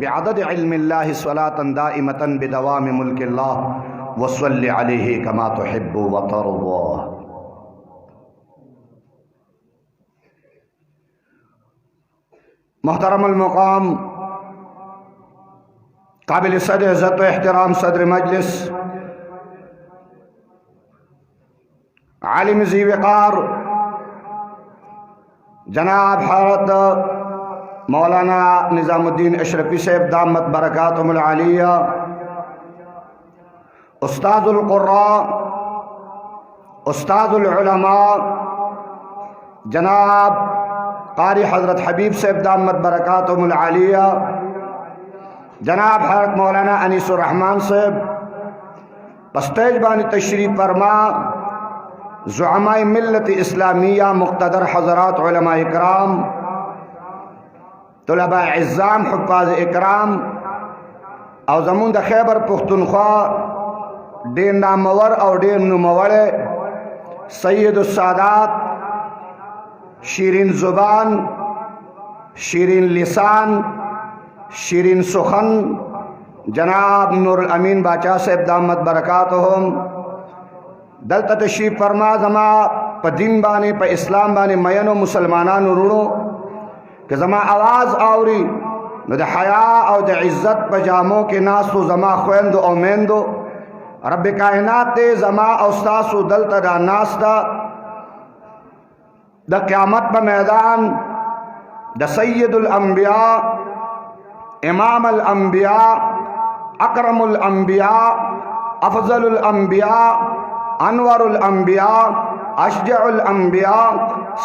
بعدد علم اللہ صلاة دائمة بدوام ملک اللہ وصل علیہ کما تحب وترضى۔ محترم المقام، قابل صدر عزت و احترام صدر مجلس، عالم ذی وقار جناب حضرت مولانا نظام الدین اشرفی صاحب دامت برکاتہم العالیہ، استاد القراء، استاد العلماء جناب قاری حضرت حبیب صاحب دامت برکاتہم العالیہ، جناب حضرت مولانا انیس الرحمان صاحب پسٹیج بانی تشریف فرما، زعماء ملت اسلامیہ مقتدر حضرات علماء اکرام، طلباء عزام حفاظ اکرام او زمون د خیبر پختونخوا ډیر نامور او ډیر نوموړی سید السادات، شیرین زبان، شیرین لسان، شیرین سخن جناب نور الامین باچا صاحب دامت برکاتہم، دلتا تشریف فرما زما پا دین بانے پا اسلام بانے مینو مسلمانان رونو کہ زما آواز آوری نو دا حیاء او دا عزت پا جاموں کے ناسو زما خویندو او میندو رب کائنات دے زما اوستاسو دلتا دا ناس دا قیامت پا میدان دا سید الانبیاء، امام الانبیاء، اکرم الانبیاء، افضل الانبیاء، انور الانبیاء، اشجع الانبیاء،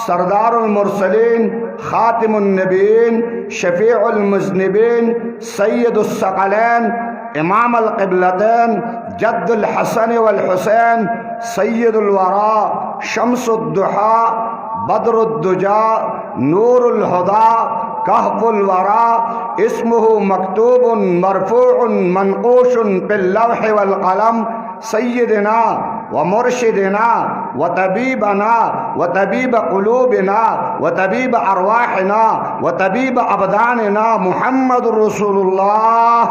سردار المرسلین، خاتم النبیین، شفیع المذنبین، سید الثقلین، امام القبلتین، جد الحسن والحسین، سید الورا، شمس الضحا، بدر الدجا، نور الہدا، کہف الورا، اسمہ مکتوب مرفوع منقوش باللوح والقلم، سیدنا ومرشدنا وطبیبنا وطبیب قلوبنا وطبیب ارواحنا وطبیب ابداننا محمد رسول اللہ،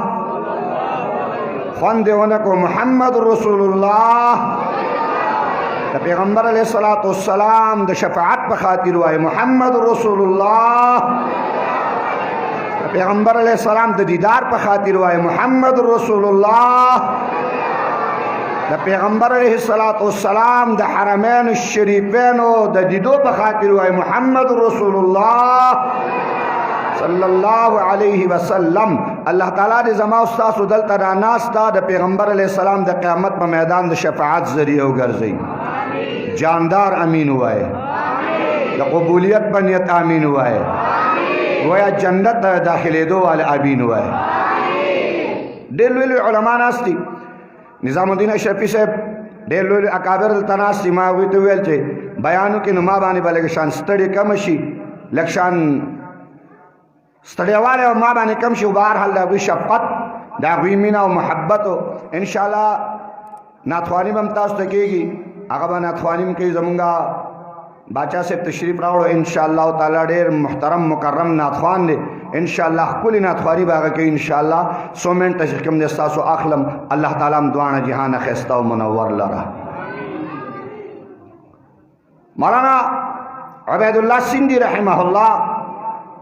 خوند انکو محمد رسول اللہ، دا پیغمبر علیہ السلام دا شفاعت پا خاطر ہوئے محمد رسول اللہ، دا پیغمبر علیہ السلام دا دیدار پا خاطر ہوئے محمد رسول اللہ، دا پیغمبر علیہ السلام دا حرمین الشریفین دا دیدو پا خاطر ہوئے محمد رسول اللہ صلی اللہ علیہ وسلم۔ اللہ تعالیٰ دے زما استاس و دلتا دا ناس دا پیغمبر علیہ السلام دا قیامت پا میدان دا شفاعت ذریعہ گرزی، جاندار امین ہوا ہے، دا قبولیت بنیت آمین ہوا ہے، گویا جنت داخلے دو والا آمین ہوا ہے۔ دلویل علماء ناستی نظام الدین اشرفی صاحب دلویل اکابر التناستی ما ہوئی ویل چھے بیانو کی نما بانی بلے شان ستڑی کمشی لکشان ستڑی والے و ما بانی کمشی و بارحال دا گوی شفقت دا گوی مینا و محبت و انشاءاللہ ناتوانی بمتاز تکی گی اگبا ناتوانی مکی زمانگا باچا سے تشریف راوڑو انشاءاللہ تعالیٰ دیر محترم مکرم ناتوان دے انشاءاللہ کلی ناتوانی باگا کہ انشاءاللہ سومین تشکم دستاسو اخلم اللہ تعالیٰ دعانا جہانا خیستا و منور لرا۔ مولانا عبید اللہ سندھی رحمہ اللہ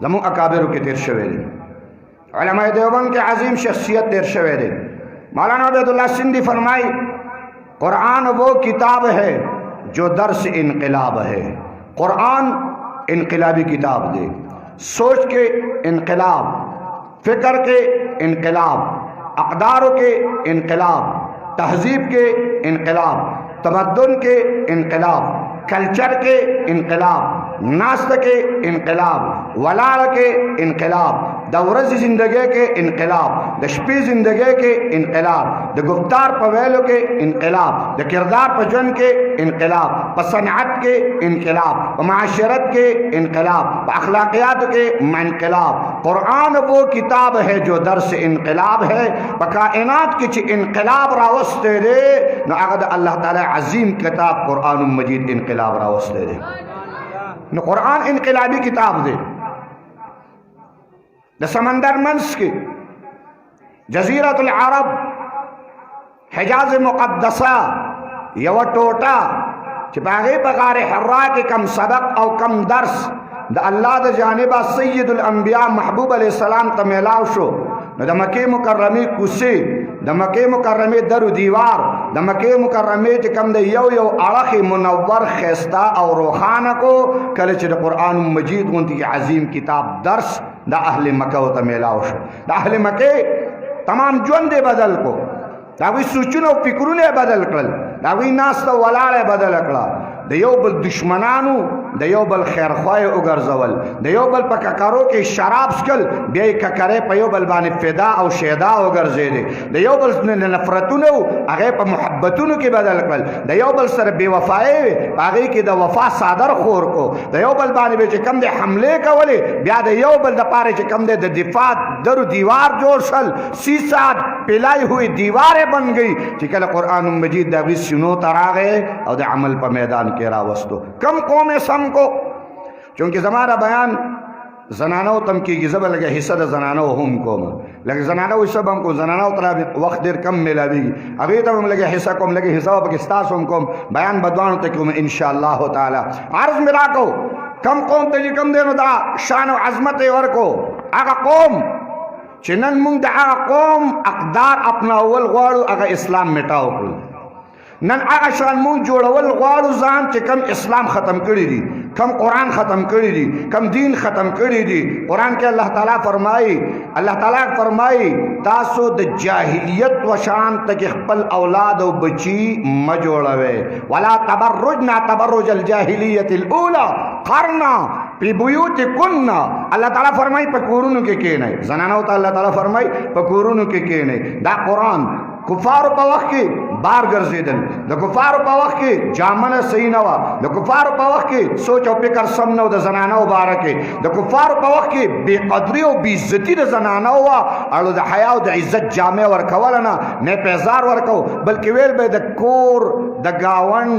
زمون اکابرو کے تیر شوے دے، علماء دیوبند کے عظیم شخصیت تیر شوے دے۔ مولانا عبید اللہ سندھی فرمائی قرآن وہ کتاب ہے جو درس انقلاب ہے، قرآن انقلابی کتاب دے، سوچ کے انقلاب، فکر کے انقلاب، اقدار کے انقلاب، تہذیب کے انقلاب، تمدن کے انقلاب، کلچر کے انقلاب، नास्त के इनकलाब, वलाड़ के इनकलाब, द ورځې زندګۍ کې انقلاب، د شپې زندګۍ کې انقلاب، د گفتار په ویلو کې انقلاب، د کردار په ژوند کې انقلاب، په صنعت کې انقلاب، په معاشرت کې انقلاب، په اخلاقیات کې انقلاب. قرآن وہ کتاب ہے جو درس انقلاب ہے. په کائنات کې چې انقلاب راوسته دی نو هغه د الله تعالی عظیم کتاب قرآن مجید انقلاب راوسته دی. نو قرآن انقلابی کتاب دی. د سمندر منځ کې جزیرۃ العرب، حجاز مقدسه یو ټوټه چې په هغې په غار حرا کې کم سبق او کم درس د الله د جانبه سید الانبیاء محبوب علیه السلام ته میلاو شو. نو د مکې مکرمې کوڅې، د مکې مکرمې در و دیوار، د مکې مکرمې چې کوم د یو یو اړخ منور ښایسته او روښانه کو کله چې د قرآن مجید غوندې عظیم کتاب درس د اهل مکه ورته میلاو شو. د اهل مکې تمام ژوند یې بدل کو، د هغوی سوچونه او فکرونه یې بدل کړل، د هغوی ناسته ولاړه یې بدله کړه. د یو بل دشمنانو د یو بل خیرخواه وګرځول، د یو بل په ککرو کې شراب څښل، بیا یې ککرې په یو بل باندې فدا او شیدا وګرځېدې. د یو بل نفرتونه وو هغه په محبتونو کې بدل کړل، د یو بل سره بې وفایي وې هغې کې د وفا صادر خور کو، د یو بل باندې به چې کوم دی حملې کولې بیا د یو بل دپاره چې کوم دی د دفاع در و دیوار جوړ شل. 6 پلائی ہوئی دیواریں بن گئی چې کله قرآن مجید د هغوی سینو ته راغی او د عمل په میدان کې راوستو. کم قوم سم کو چونکہ زمانہ بیان زنانو تم کیږي، زه به لږه حصه د زنانو هم کوم، لږه زنانو حصه به هم کوم، زنانو ته وخت ډېر کم میلاویږي، هغې ته به هم لږه حصه کوم، لږه حصه به پکې ستاسو هم کوم، بیان به دواړو ته کوم انشاءالله تعالی. عرض مې راکو کم قوم ته چې کم دی نو دا شان او عظمت یې ورکو. هغه قوم چې نن موږ د هغه قوم اقدار اپناول غواړو هغه اسلام میټاو کړو. نن هغه شان مونږ جوړول غواړو ځان چې کم اسلام ختم کړی دي، کم قرآن ختم کړی دي، کم دین ختم کړی دي. قرآن کې الله تعالی فرمایي تاسو د جاهلیت و شان تک خپل اولاد او بچی ما جوړوي. ولا تبرجنا تبرج الجاهلیت الاولى قرنا فی بیوتکن. الله تعالی فرمایي په کورونو کې کېنئ. زنانو ته الله تعالی فرمایي په کورونو کې کېنئ. دا قرآن کفارو په وخت کې بار ګرځېدل، د کفارو په وخت کې جامنه صحیح نه وه، د کفارو په وخت کې سوچ او فکر سم نه و د زنانو باره کې، د کفارو په وخت کې بې قدري او بې عزتي د زنانو وه، اړو د حیا او د عزت جامې ورکوله نه، نه پیزار ورکو، بلکې ویل به د کور د ګاونډ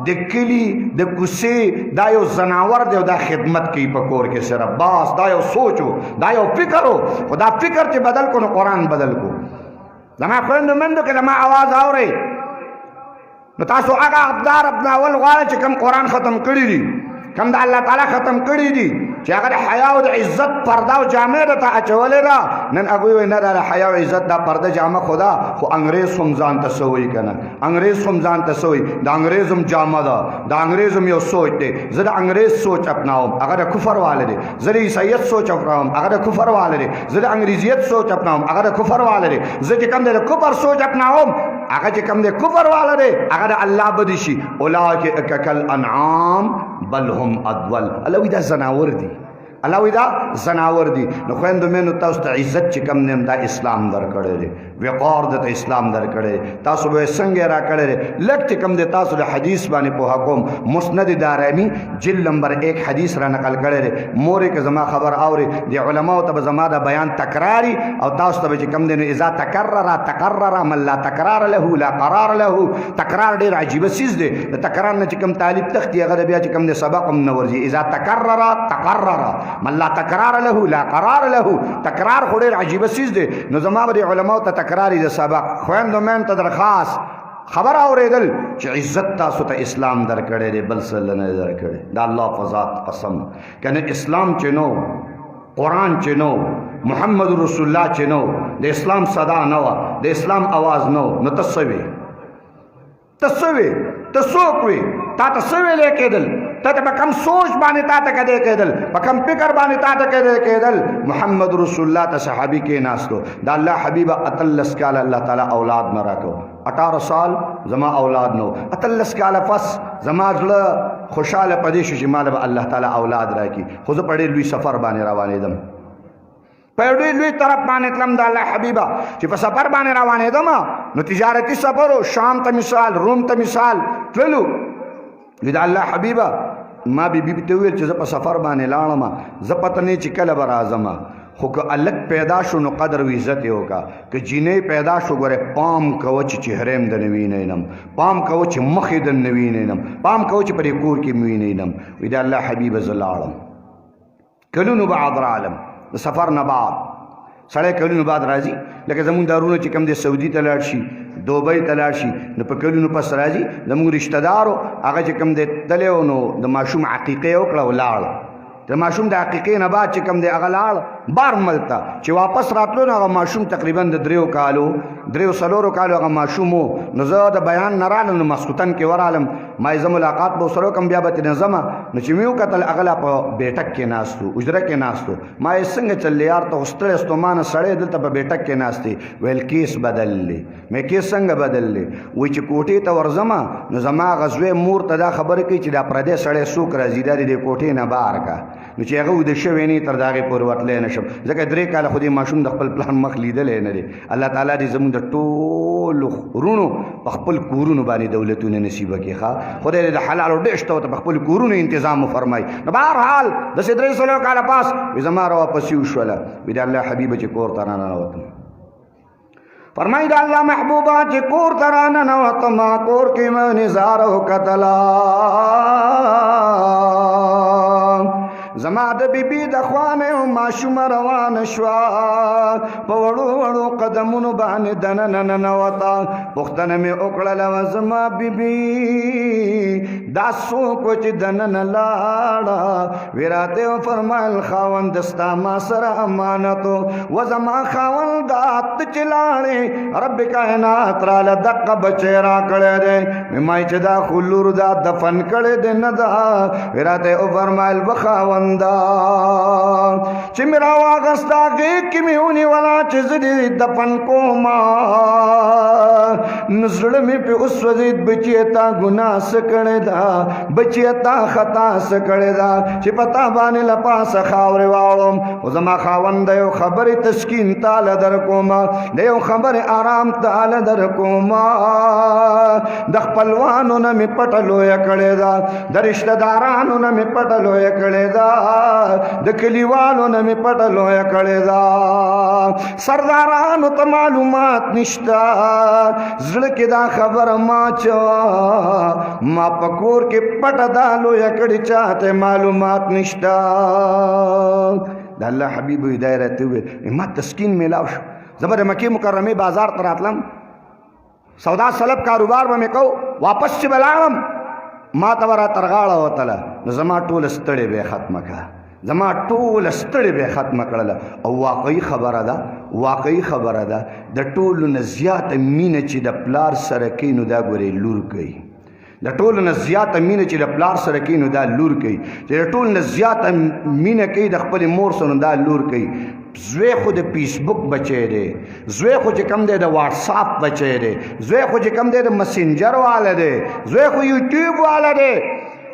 د کلي د کوڅې دا یو زناور دی او دا خدمت کوي په کور کې صرف بس. دا یو سوچ و، دا یو فکر و، خو دا فکر چې بدل کو نو قرآن بدل کو. زما خویندو مندو که زما آواز آورئ نو تاسو هغه اقدار اپناول غواړئ چې کوم قرآن ختم کړي دي، کوم د الله تعالی ختم کړي دي، چې هغه د حیا او د عزت پرده او جامې درته اچولې ده. نن هغوی وایي نه دا د حیا او عزت دا پرده جامه خو ده، خو انګریز هم ځان ته څه وایي که نه، انګریز هم ځان ته څه وایي، د انګریز هم جامه ده، د انګریز هم یو سوچ دی. زه د انګریز سوچ اپناوم هغه د کفر واله دی، زه د عیسایت سوچ اپناوم هغه د کفر واله دی، زه د انګریزیت سوچ اپناوم هغه د کفر واله دی، زه چې کوم دی د کفر سوچ اپناوم هغه چې کوم دی کفر واله دی هغه د الله بدي شي. اولئک کالانعام بل هم اضل. الله وی دا زناور دي، الله وی دا زناور دي. نو خویندو مینو تاسو ته عزت چې کوم دی دا اسلام درکړی دی، وقار درته اسلام درکړی دی. تاسو به یې څنګه راکړی دی لږ چې کوم دی تاسو د حدیث باندې پوهه کوم. مسند دارمی جلد نمبر 1 حدیث را نقل کړی دی. مورې که زما خبر اوري د علماو ته به زما د بیان تکراري او تاسو ته به چې کوم دی نو اذا تکرر من لا تکرار له لا قرار له. تکرار ډېر عجیبه څیز دی، د تکرار نه چې کوم طالب تختی هغه بیا چې کوم دی سبق هم نه ورځي. اذا تکرر من لا تکرار له لا قرار له. تکرار خو ډېر عجیبه څیز دی. نو زما به د علماو ته تکراری د سبق. خویندو مین ته درخواست خبر اوریدل چې عزت تاسو ته اسلام درکړی دی، بل څه نه درکړی. دا الله په ذات قسم کنه اسلام چې نو، قرآن چې نو، محمد رسول الله چې نو، د اسلام صدا نه وه، د اسلام आवाज نو، نو ته څه وې؟ ته څه وې؟ ته څوک وې؟ تا ته څه ویلی کېدل؟ ته په کم سوچ باندې تا ته کده کېدل په کم فکر باندې تا ته کده کېدل محمد رسول الله ته صحابي کې ناستو دا الله حبیب اتلس کال الله تعالی اولاد نه راکو 18 سال زما اولاد نو اتلس کال پس زما زړه خوشاله پدې شو چې مال به الله تعالی اولاد راکي خو زه په ډېر لوی سفر باندې روانېدم په ډېر لوی طرف باندې تلم د الله حبیبه چې په سفر باندې روانېدم نو تجارتي سفر و شام ته مثال روم ته مثال تللو د الله حبیبه ما بی ته ویل چې زه په سفر باندې لاړم زه پته نه چې کله به راځم خو که الګ پیدا شو نو قدر و عزت یې وکړه که جینۍ پیدا شو ګوره پام کوه چې چهره م د نه وینم پام کوه چې مخ یې د نه وینم پام کوه چې پرې کور کې م وینم وی د الله حبیبه زه لاړم کلونو بعد رالم د سفر نه بعد سړی کلونو بعد راځي لکه زمونږ دارونه چې کوم دی سعودي ته لاړ شي دوبۍ ته لاړ شي نو په کلونو پس راځي زمونږ رشته دارو هغه چې کوم دی تللی و نو د ماشوم عقیقه یې وکړه ولاړ د ماشوم د عقیقې نه بعد چې کوم دی هغه لاړ بار ملته چې واپس راتلو نو هغه ماشوم تقریبا د 3 کالو 3 کالو هغه ماشوم و نو زه د بیان نه رالم نو مسکوتن کې ورالم ما یې زه ملاقات به ورسره وکړم بیا به ترې نه ځمه نو چې مې وکتل هغه لا په بیټک کې ناست و اجره کې ناست و ما یې څنګه چلې یار ته خو ستړی ستومانه سړی دلته په بیټک کې ناست دی ویل کیس بدل دی مې کیس څنګه بدل دی وایي چې کوټې ته ورځمه نو زما هغه زوی مور ته دا خبره کوي چې دا پردی سړی څوک راځي دا د کوټې نه بهر کا نو چې هغه وده شوی نه تر د هغې پورې ورتلی نه شم ځکه 3 کاله خو دې ماشوم د خپل پلان مخ لیدلی نه دی الله تعالی دې زموږ د ټولو ورونو په خپل کورونو باندې دولتونه نصیبه کړي ښه خدای دې د حلالو ډېر شته ورته په خپل کورونو انتظام وفرمایي نو بهرحال داسې 300 کاله پاس وي زما راواپسې وشوله وي د الله حبیبه چې کور ته راننوتم فرمایي د الله محبوبه چې کور ته راننوتم کور کې مې نظاره وکتله زما د بیبي د خوانه او ماشومه روانه شوه په وړو وړو قدمونو باندې دننه ننوته پوښتنه مې وکړله زما بیبي دا څوک و چې دننه لاړه وی راته وفرمایل خاوند ستا ما سره امانت و زما خاونده ته چې لاړې رب کائنات راله دقه بچی راکړی دی مې مایي چې دا خو لور دا دفن کړی دی نه ده وی راته وفرمایل به خاوند چې مې راواغسته غېږ کې مې ونیوله چې زه دې دفن کومه نو زړه مې پې وسوځېد بچیه تا ګناه څه کړې ده بچیه تا خطا څه کړې ده چې په تا باندې له پاسه خاورې واړم خو زما خاوند د یو خبرې تسکین تاله در کومه د یو خبرې آرام تاله در کومه د خپلوانو نه مې پټه لویه کړې ده د رشته دارانو نه مې پټه لویه کړې ده د کلیوالو نه مې پټه لویه کړې ده سردارانو ته معلومات نشته زړه کې دا خبره ما چوه ما په کور کې پټه دا لویه کړې چاته معلومات نشته د الله حبیب هدایت راته وویل ما تسکین میلاو شو زه به د مکې مکرمې بازار ته راتلم سودا سلب کاروبار به مې کو واپس چې به لاړم ما ته به راته غاړه وتله نو زما ټوله ستړې به یې ختمه کړه زما ټوله ستړې به یې ختمه کړله او واقعي خبره ده د ټولو نه زیاته مینه چې د پلار سره کوي نو دا ګورې لور کوي د ټولو نه زیاته مینه چې د پلار سره کوي نو دا لور کوي چې د ټولو نه زیاته مینه کوي د خپلې مور سره نو دا لور کوي زوی خو د فیسبوک بچی دی زوی خو چې کم دی د واټساپ بچی دی زوی خو چې کم دی د مسنجر والا دی زوی خو یوټیوب والا دی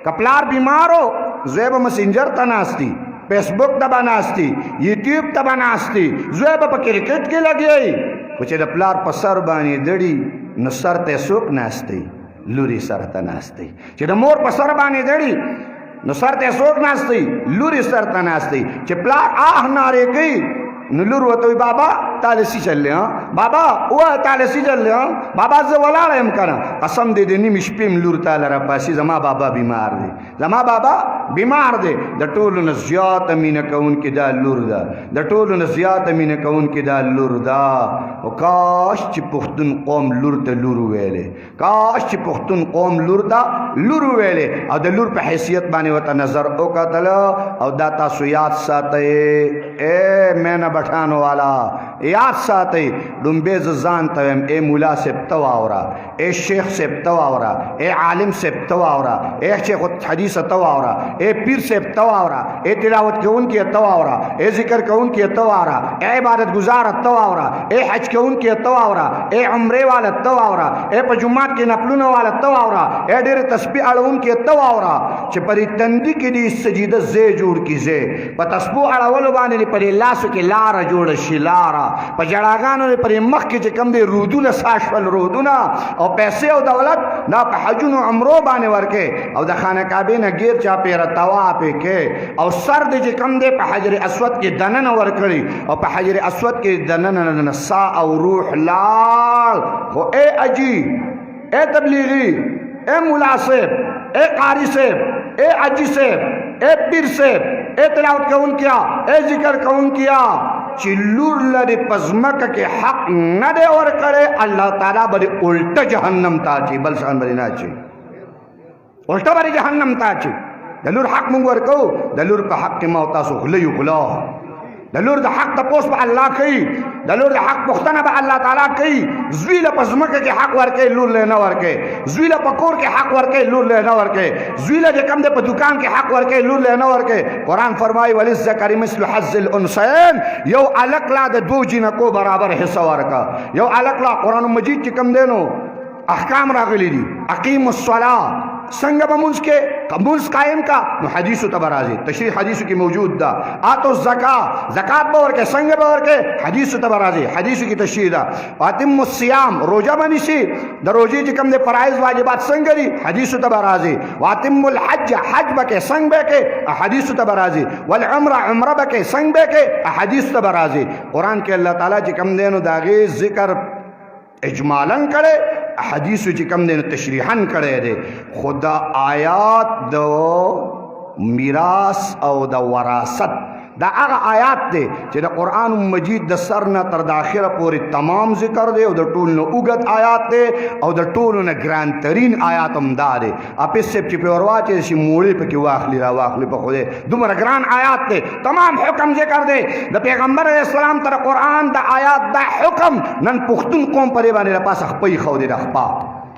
که پلار بیمارو زوی به مسنجر ته ناستی فیسبوک ته به ناستی یوټیوب ته به ناستی زوی به په کرکټ کې لګیایي خو چې د پلار په سر باندې دړي نو سر ته څوک ناستی لوري سر ته ناستی چې د مور په سر باندې دړي نو سر ته څوک ناستی لوري سر ته ناستی چې پلار نارې کوي نو لور ورته وایي بابا تاله څه چل دی بابا ووایه تاله څه چل دی بابا زه ولاړه یم که نه قسم دی د نیمې شپې م لور تاله راپاسي زما بابا بیمار دی د ټولو نه زیاته مینه کوونکې دا لور ده د ټولو نه زیاته مینه کوونکې دا لور ده او کاش چې پښتون قوم لور ته لور وویلې کاش چې پښتون قوم لور ته لور وویلې او د لور په حیثیت باندې ورته نظر وکتله او دا تاسو یاد ساتئ اے مینه بټانو والا یاد ساتئ ډومبې زه ځان ته وایم ای ملا صاحب ته واوره ای شیخ صاحب ته واوره ای عالم صاحب ته واوره ای شیخ حدیث ته واوره ای پیر صاحب ته واوره ای تلاوت کوونکی ته واوره ای ذکر کوونکی ته واوره ای عبادت گزار ته واوره ای حج کوونکی ته واوره ای عمره والا ته واوره ای په جمعات کې نفلونه والا ته واوره ای ډېر تسبیح اړونکی ته واوره چې پرې تندي کې دې سجده ځای جوړ کړي ځای په تسبیح اړولو باندې پرې لاسو کې لاره جوړه شي لاره په جړاګانو پرې مخ کې چې کوم دی رودونه ساشول رودونه او پیسې او دولت دا په حجونو عمرو باندې ورکې او د خانه کعبې نه غیر چا پیره طواف کې او سر دې چې کوم دی په حجر اسود کې دننه ورکړي او په حجر اسود کې دننه سا او روح لال خو اے اجي اے تبلیغی اے مولا صاحب اے قاری صاحب اے اجی صاحب اے پیر صاحب اے تلاوت کون کیا اے ذکر کون کیا چې لور لري پزمکه کې حق نه دی ورکړی الله تعالی به الټه جهنم ته اچي بل څه باندې نه اچي الټه به جهنم ته اچي د لور حق مونږ ورکو د لور په حق کې ما او تاسو غله یو غلا د لور د حق تپوس به الله کوي د لور د حق پوښتنه به الله تعالی کوي زوی له پزمکه کې حق ورکوي لور له نه ورکوي زوی له په کور کې حق ورکوي لور له نه ورکوي زوی له چې کوم دی په دکان کې حق ورکوي لور له نه ورکوي قرآن فرمایي وللذکر مثل حظ الانثیین یو الک لا د دو جنکو برابر حصہ ورکا یو الک لا قرآن مجید چې کوم دی نو احکام راغلی دي اقیم الصلاة څنګه به مونځ کې مونځ قائم کا نو حدیثو ته به راځي تشریح حدیثو کې موجود ده آتو الزکات زکات به ورکې څنګه به ورکې حدیثو ته به راځي حدیثو کې تشریح ده اتم الصیام روزه به نیسي د روزې چې کوم د فرایض واجبات څنګه دي حدیثو ته به راځي واتم الحج حج به کې څنګه به کې حدیثو ته به راځي والعمره عمره به کې څنګه به کې حدیثو ته به راځي قرآن کې الله تعالی چې کوم دی نو د هغې ذکر اجمالاً کړي حدیثو چې کم دی تشریحاً کړی دی خو دا آیات د میراث او د وراثت دا هغه آیات دی چې د قرآن مجید د سر نه تر د اخره پورې تمام ذکر دی او د ټول نه اوږد آیات دی او د ټولو نه ګران ترین آیات هم دا دی اپس صاحب چې پې ور واچوي شي موړې پکې واخلي را واخلي په خدای دومره ګران آیات دی تمام حکم ذکر دی د پیغمبر علیه السلام تر قرآن د آیات دا حکم نن پښتون قوم پرې باندې د پاسه خپۍ ښودې ده خپا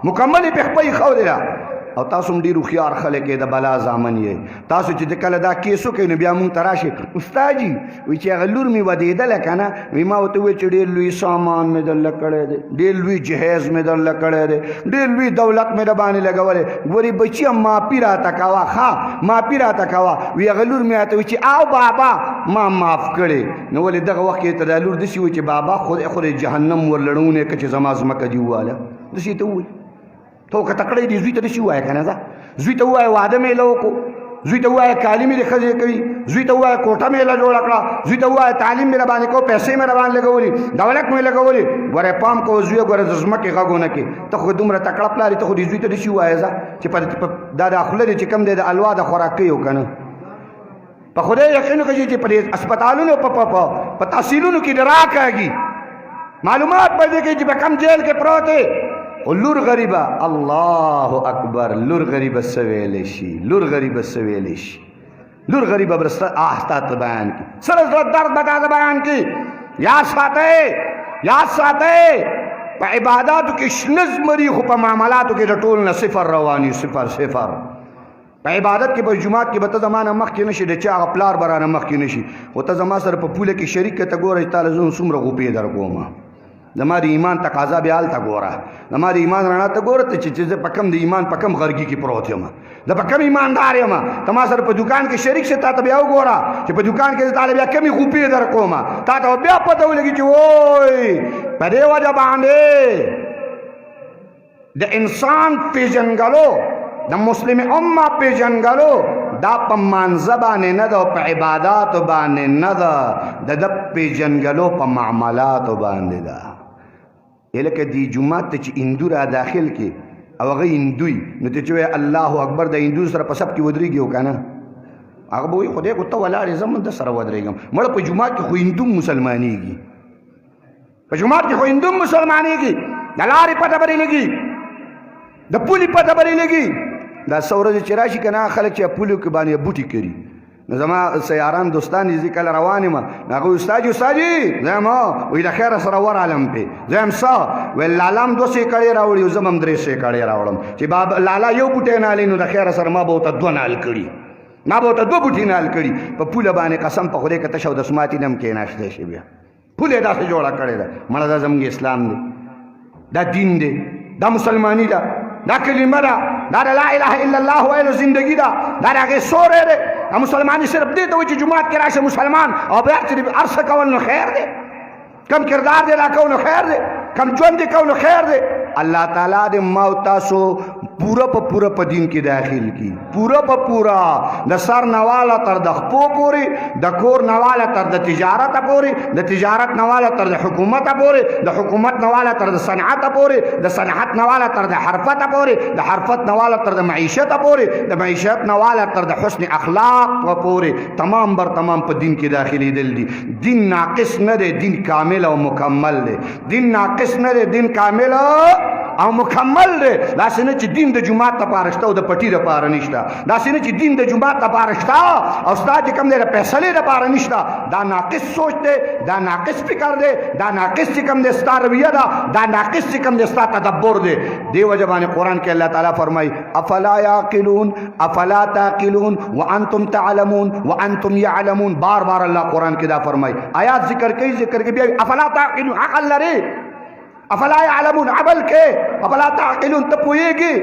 مکملې پې خپۍ ښودې ده او تاسو هم ډېر هوښیار خلک یې د بلا زامن یې تاسو چې د کله دا کیسو کوي نو بیا مونږ ته راشي استاد جي وایي چې هغه لور مې ودېدله که نه وایي ما ورته وویل چې ډېر لوی سامان مې درله کړی دی ډېر لوی جهیز مې درله کړی دی ډېر لوی دولت مې د باندې لګولی ګورې بچیه معافي راته کوه ښه معافي راته کوه وایي هغه لور مې راته وایي چې او بابا ما معاف کړې نو ولې دغه وخت کې ته دا لور داسې وایي چې بابا خود جهنم ورلړونی که چې زما ځمکه دې وواله داسې ته ووایي تو که تکړی دی زوی ته داسې ووایه که نه ده زوی ته ووایه واده مې له وکړو زوی ته ووایه کالي مې د ښځې کوي زوی ته ووایه کوټه مې له جوړه کړه زوی ته ووایه تعلیم مې راباندې کو پیسې مې راباندې لګولي دولت مې لګولي ګوره پام کوه زویه ګوره د ځمکې غږ ونه کړې ته خو دومره تکړه پلار ته خو دې زوی ته داسې ووایه ځه چې دا د خوله دې چې کوم دی د الوا د خوراک کوي که نه په خدای یقین وکړئ چې په دې اسپتالونو په تحصیلونو کې دې راکاږي معلومات پیدا کړي چې په کم جیل کې پروت دی لور غریبه الله اکبر لور غریبه سویلی شي لور غریبه سویلی شي لور غریبه برسته احتاط بیان کی سر درد بتا بیان کی یاد ساتئ په عباداتو کې شنز مری خو په معاملاتو کې د ټول نه صفر رواني صفر په عبادت کې په جمعات کې به ته زمانه مخکې نشي د چا هغه پلار به رانه مخکې نشي خو ته زما سره په پوله کې شریک که ته ګوره چې تاله زه څومره غوپې در کومه زما د ایمان تقاضا بیا هلته ګوره زما د ایمان رڼا ته ګوره ته چې زه په کم د ایمان په کم غرګي کې پروت یم زه په کم ایماندار یم ته ما سره په دکان کې شریک شي تا ته بیا وګوره چې په دکان کې تاله بیا کمې غوپې در کومه تا ته بیا پته ولګي چې وای په دې وجه باندې د انسان پیژنګلو د مسلم امه پیژنګلو دا په مانځه باندې نه ده او په عباداتو باندې نه ده د ده پیژنګلو په معاملاتو باندې ده لکه دې جومات ته چې هندو را داخل کې او هغه هندوی نو ته چې وایې الله اکبر د هندو سره په سب کې ودرېږي او که نه هغه به وایي خدای کو ته ولاړې زه هم د سره ودرېږم مړه په جومات کې خو هندو مسلمانېږي په جومات کې خو هندو مسلمانېږي د لارې پته به لګي د پولې پته به لګي دا څه ورځې چې راشي که نه خلک چې پولیو کې باندې بوټي کري نو زما سیاران دوستان دي کله روان یم هغوی استاد زم وایي د خیره سره ورالم پې زم څه ویل لالا هم 2 سیکړې راوړي او زم هم 3 سیکړې راوړم چې بابا لالا یو بوټی نالې نو د خیره سره ما به ورته 2 نال کړي ما به ورته 2 بوټي نال کړي په پوله باندې قسم په خدای که تشه د سماتي نه هم کېناستی شي بیا پوله یې داسې جوړه کړې ده مړه دا زموږ اسلام دی دا دین دی دا مسلمانی ده دا کلمه ده دا د لا اله الا الله ویلو زندگی ده دا د هغې سوری دی دا مسلماني صرف دې ته وایي چې جومات کې راشه مسلمان او بیا چې هر څه کول نو خیر دی کم کردار دی دا کو نو خیر دی کم ژوند دی کو نو خیر دی الله تعالی دې ما او تاسو پورا په دین کې داخل کی پورا د سر نواله تر د خپو پورې د کور نواله تر د تجارت پورې د تجارت نواله تر د حکومت پورې د حکومت نواله تر د صنعت پورې د صنعت نواله تر د حرفت پورې د حرفت نواله تر د معیشت پورې د معیشت نواله تر د حسن اخلاق پورې تمام بر تمام په دین کې داخلي دل دي دین ناقص نه دی دین کامل او مکمل دی دین ناقص نه دی دین کامل او مکمل دی داسې نه چې دین د جومات لپاره شته او د پټي لپاره نشته داسې نه چې دین د جومات لپاره شته او ستا چې کوم دی د فیصلې لپاره نشته دا ناقص سوچ دی دا ناقص فکر دی دا ناقص چې کوم دی ستا رویه ده دا ناقص چې کوم دی ستا تدبر دی دې وجه باندې قرآن کې الله تعالی فرمایي افلا یعقلون افلا تعقلون وانتم تعلمون وانتم یعلمون بار الله قرآن کې دا فرمایي آیات ذکر کوي بیا افلا تعقلون عقل لري افلا يعلمون عمل کې افلا تعقلون ته پوهېږي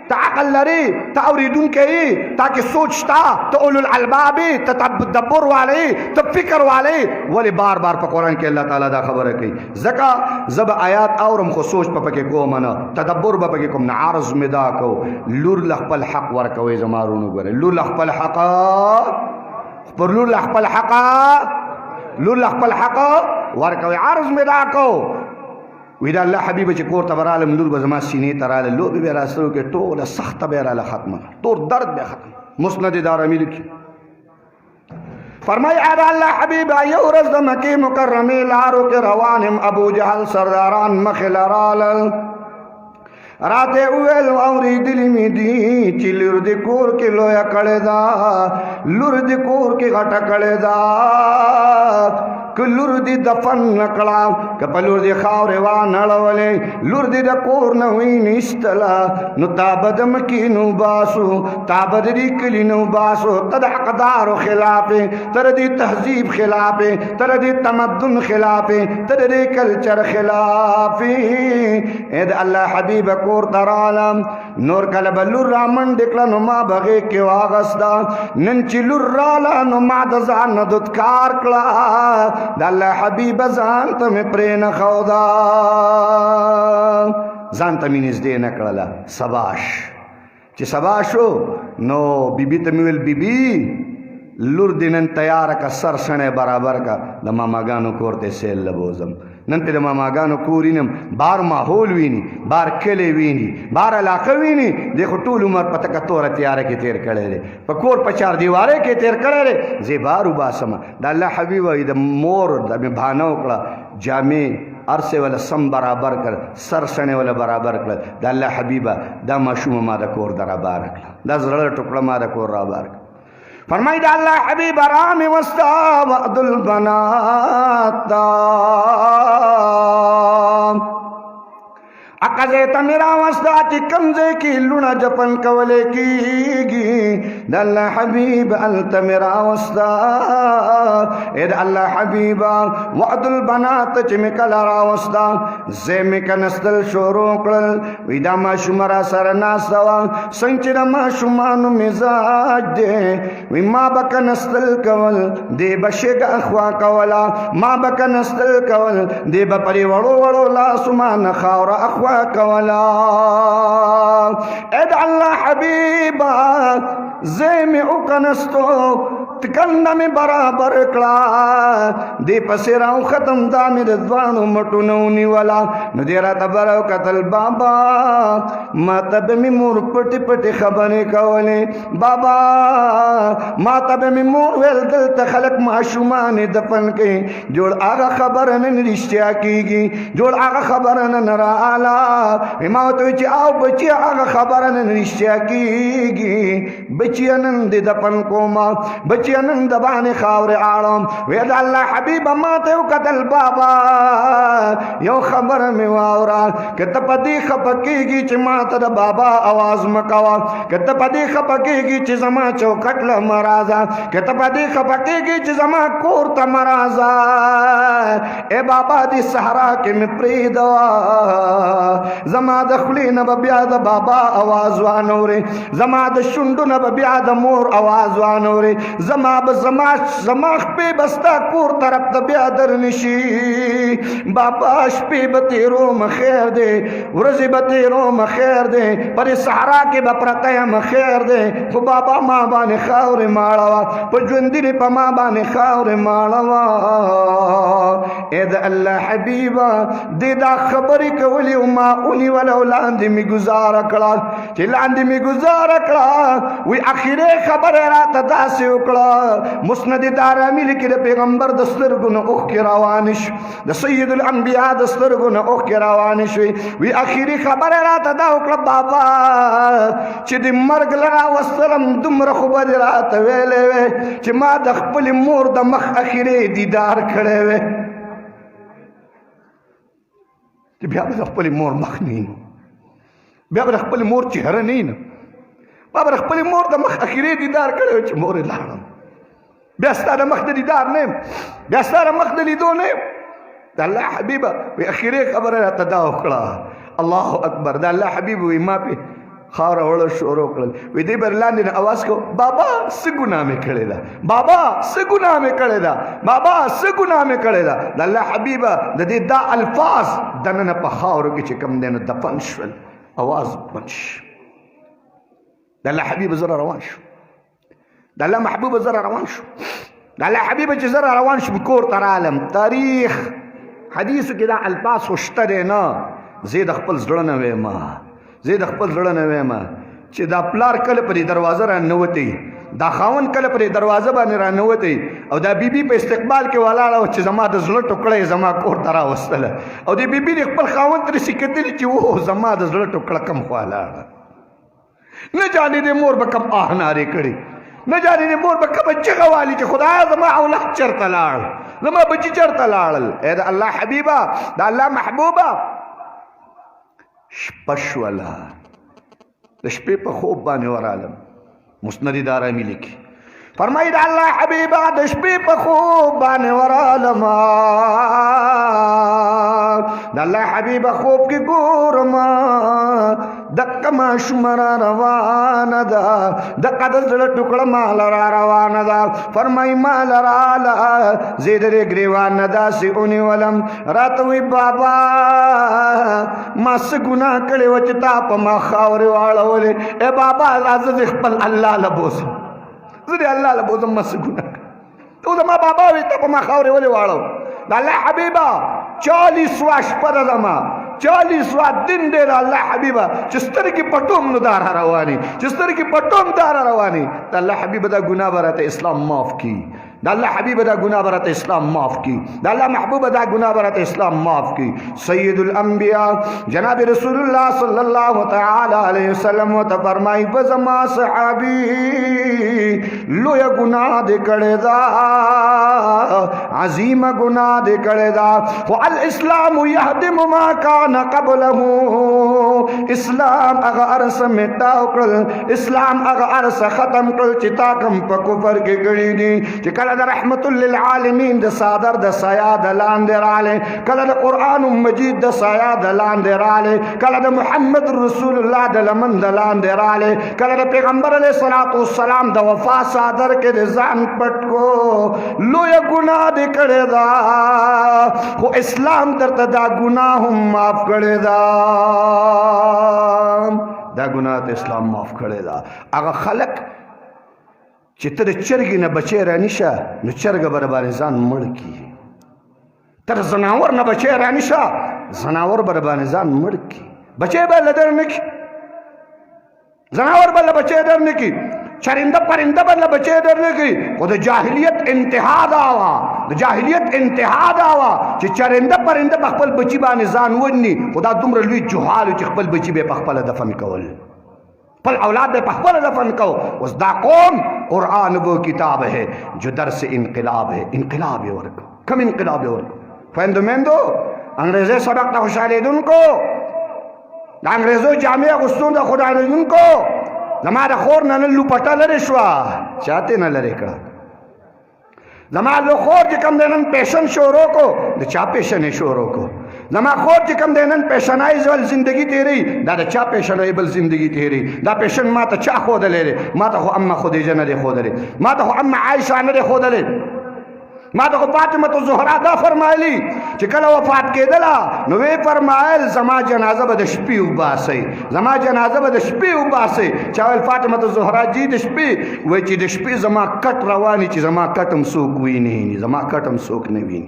ته عقل لري ته اورېدونکی یې تا کې سوچ شته ته اولو الالباب ته تدبر والی ته فکر والی ولې بار په قرآن کې الله تعالی دا خبره کوي ځکه زه به آیات اورم خو سوچ په پکې کوم نه تدبر به پکې کوم نه عرض مې دا کو لور له خپل حق ورکوئ زما وروڼو ګورئ لور له خپل حق پر لور له خپل حق ورکوئ عرض مې دا کو وی دا الله حبیب چې کور ته به رالم لور به زما سینې ته راله لوبې به یې راسره کې ټوله سخته به یې راله ختمه ټول درد به ختم مسند دارمي لیکي فرمایي دا الله حبیب یو ورځ د مکې مکرمې لارو کې روان یم ابو جهل سرداران مخې له رالل راته وویل اورېدلي مې دي چې لور دې کور کې لویه کړې ده لور دې کور کې غټه کړې ده که لور دې دفن نه کړه که په لور دې خاورې وانړولې لور دې د کور نه وی نیستله نو تا به د مکې نو باسو تا به د دې کلي نو باسو ته د حقدارو خلاف ته د دې تهذیب خلاف ته د دې تمدن خلاف ته د دې کلچر خلاف اے د الله حبیب کور ته رالم نور کله به لور را منډې کړه نو ما بغې کې واغسته نن چې لور راله نو ما د ځان نه دودکار کړه د الله حبیب ځان ته مې پرې نه ښوده ځان ته مې نږدې نه کړله سباش چې سبا شو نو بیبي ته مې ویل بیبي لور دې نن تیاره که سر سڼی برابر که د ماماګانو کور ته سیل لبوزم نن پې د ماماګانو کور وینم بار ماحول ویني بار کلی ویني بار علاقه ویني دی خو ټول عمر په تکه توره تیاره کې تیر کړی دی په کور په چار دیوارۍ کې تیر کړی دی زه بار وباسمه د الله حبیب وایي د مور د مې بهانه وکړه جامې هر څه ولا سم برابر کړ سر سڼې ولا برابر کړل د الله حبیبه دا ماشومه ما د کور د رابار کړه دا زړه ټوکړه ما د کور رابار کړه فرمائی دا اللہ حبیب رام وستا وعد البنات اقضے تا میرا وستا چی کمزے کی لونا جپن کولے کی گی دا اللہ حبیب التا میرا وستا اے دا اللہ حبیب وعد البنات چی مکلا را وستا زی مکنستل شروع کرل وی دا ما شمرا سر ناسوا سنچی دا ما شمانو مزاج دے وی ما بکنستل کول دے بشگ اخوا کولا ما بکنستل کول دے بپری وڑو وڑو لا سمان خاور اخوا کولا اید اللہ حبیبا زیمی اکنستو تکنه می برابر کړه دی پسې راو ختم دا می د ځوانو مټو نو نیولا نو دی راته براو کتل بابا ما ته به می مور پټې پټې خبرې کولې بابا ما ته به می مور ویل دلته خلک ماشومان دفن کوي جوړ هغه خبره نن رښتیا کیږي جوړ هغه خبره نن رااله ما ورته چې او بچي هغه خبره نن رښتیا کیږي بچي نن دې دفن کوما بچي چې نن د باندې خاورې اړم وې د الله حبیب ما ته وکتل بابا یو خبره مې واوره که ته په دې خفه کېږي چې ما ته د بابا آواز مه کوه که ته په دې خفه کېږي چې زما چوکټ له مه راځه که ته په دې خفه کېږي چې زما کور ته مه راځه ای بابا دې صحرا کې مې پرېږده زما د خولې نه به بیا د بابا آواز وانورې زما د شونډو نه به بیا د مور آواز وانورې زما شپې به ستا کور طرف ته بیا در نشي بابا شپې به تېروم خیر دی ورځې به تېروم خیر دی پرې صحرا کې به پرته یم خیر دی خو بابا ما باندې خاورې ماړوه په ژوندي په ما باندې خاورې ماړوه ای د الله حبیبه دې دا خبرې کولې او ما ونیوله او لاندې مې ګزاره کړه چې لاندې مې ګزاره کړه وی اخرې خبره راته داسې وکړه مسند دارمي لیکي د پیغمبر د سترګو نه اوښکې روانې شو د سید الانبیا د سترګو نه اوښکې روانې شوې وی اخري خبره راته دا وکړه بابا چې د مرګ له راوستلم دومره خو به دې راته ویلې وې چې ما د خپلې مور د مخ اخرې دیدار کړی وې چې بیا به د خپلې مور مخ نه بیا به د خپلې مور چهره نه ما به د خپلې مور د مخ اخرې دیدار کړی وې چې مورې لاړم بیا ستا د مخ د دیدار نه یم بیا ستا د مخ د لیدو نه یم د الله حبیبه وی اخرې خبره راته دا وکړه الله اکبر د الله حبیب وی ما پې خاوره وړل شروع کړل وی دې بر لاندې نه اواز کو بابا څه ګناه مې کړې ده بابا څه ګناه مې کړې ده بابا څه ګناه مې کړې ده د الله حبیبه د دې دا الفاظ دننه په خاورو کې چې کوم دی نو دفن شول اواز بند شو د الله حبیب زره روان شو د الله محبوب زره روان شو د الله حبیب چې زره روان شو کور ته رالم تاریخ حدیثو کې دا الفاظ خو شته دی نه زه د خپل زړه نه ویمه زه د خپل زړه نه ویمه چې دا پلار کله په دې دروازه راننوتی دا خاون کله په دې دروازه باندې راننوتی او دا بیبي په استقبال کې ولاړه چې زما د زړه ټوکړه یې زما کور ته راوستله او دې بیبي د خپل خاون ترې کتلي چې او زما د زړه ټوکړه کم خوا لاړه نه جانې دې مور به کم آه نارې کړي نه جانې دې مور به کومه چغه والي چې خدایا زما اولاد چېرته لاړ زما بچي چېرته لاړل ای د الله حبیبه د الله محبوبه شپه شوله د شپې په خوب باندې ورالم مسند دارمي لیکي فرمایي د الله حبیبه د شپې په خوب باندې ورالم د الله حبیبه خوب کې ګورم دقه ماشوم را روانه ده دقه د زړه ټوکړه مال را روانه ده فرمایي مال راله زه درې ګریوان نه داسې ونیولم راته وی بابا ما څه ګناه کړې وه چې تا په ما خاورې واړولې ای بابا راځه زه خپل الله له بوزم زه دې الله له بوزم ما څه ګناه کړې ته زما بابا وی ته په ما خاورې ولې واړو د الله حبیبه 40 شپه ده زما 40 دن دی د الله حبیبه چې سترګې پټوم نو داره رواني چې سترګې پټوم داره رواني د الله حبیبه دا ګناه به راته اسلام معاف کړي د الله حبیبه دا ګناه به راته اسلام معاف کړي د الله محبوبه دا ګناه به راته اسلام معاف کړي سید الانبیاء جناب رسول الله صلی الله تعالی علیه وسلم ته فرمایي په زما صحابي لویه ګناه دې کړې ده عظیمه ګناه دې کړې ده خو الاسلام یهدم ما کان قبله اسلام هغه ارس مټاو کړل اسلام هغه ارس ختم کړل چې تا کوم په کفر کې کړي دي چې کله د رحمت للعالمین د صادر د سایه د لاندې راله کله د قران مجید د سایه د لاندې راله کله د محمد رسول الله د لمن د لاندې راله کله د پیغمبر علیه الصلاۃ والسلام د وفا صادر کې د ځان پټ کو لوی ګناه دې کړی دا خو اسلام درته دا ګناه هم معاف کړی دا ګناه ته اسلام معاف کړی دا هغه خلق چې ته د چرګې نه بچی رانیشه نو چرګه به رباندې ځان مړ کړي ته د زناور نه بچی رانیشه زناور به رباندې ځان مړ کړي بچی به له در نه کړي زناور به له بچی در نه کړي چرنده پرنده به له بچی در نه کړي خو د جاهلیت انتها دا وه د جاهلیت انتها دا وه چې چرنده پرنده په خپل بچي باندې ځان ونی خو دا دومره لوی جهال چې خپل بچي به یې په خپله دفن کول پل اولاد پہ خپل دفن کو اس دا قوم قرآن وہ کتاب ہے جو درس انقلاب ہے. انقلاب ہے ورکو کم انقلاب ہے ورکو فیندو میندو انگریزے سبق تا خوشحالی دن کو دا انگریزو جامعہ غستون دا خدا دن کو زما دا خور ننلو پٹا لرے شوا چاہتے نہ لرے کڑا زما لو خور جکم دینن پیشن شورو کو دا چا پیشن شورو کو زما خور جکم دینن پیشنائی زول زندگی تیری دا چا پیشنائی بل زندگی تیری دا پیشن ما تا چا خود لے رے ما تا خو اما خدیجہ نہ دے خود لے ما تا خو اما عائشہ نہ دے خود لے ما تا خو فاطمہ زہرا دا فرمائلی چکلا وفات کے دلا نوے فرمائل زما جنازہ با دشپی اوباسی زما جنازہ با دشپی اوباسی چاویل فاطمہ زہرا جی دشپی وی چی دشپی زما کٹ روانی چی زما کٹم سوک وی نہیں زما کٹم سوک نہیں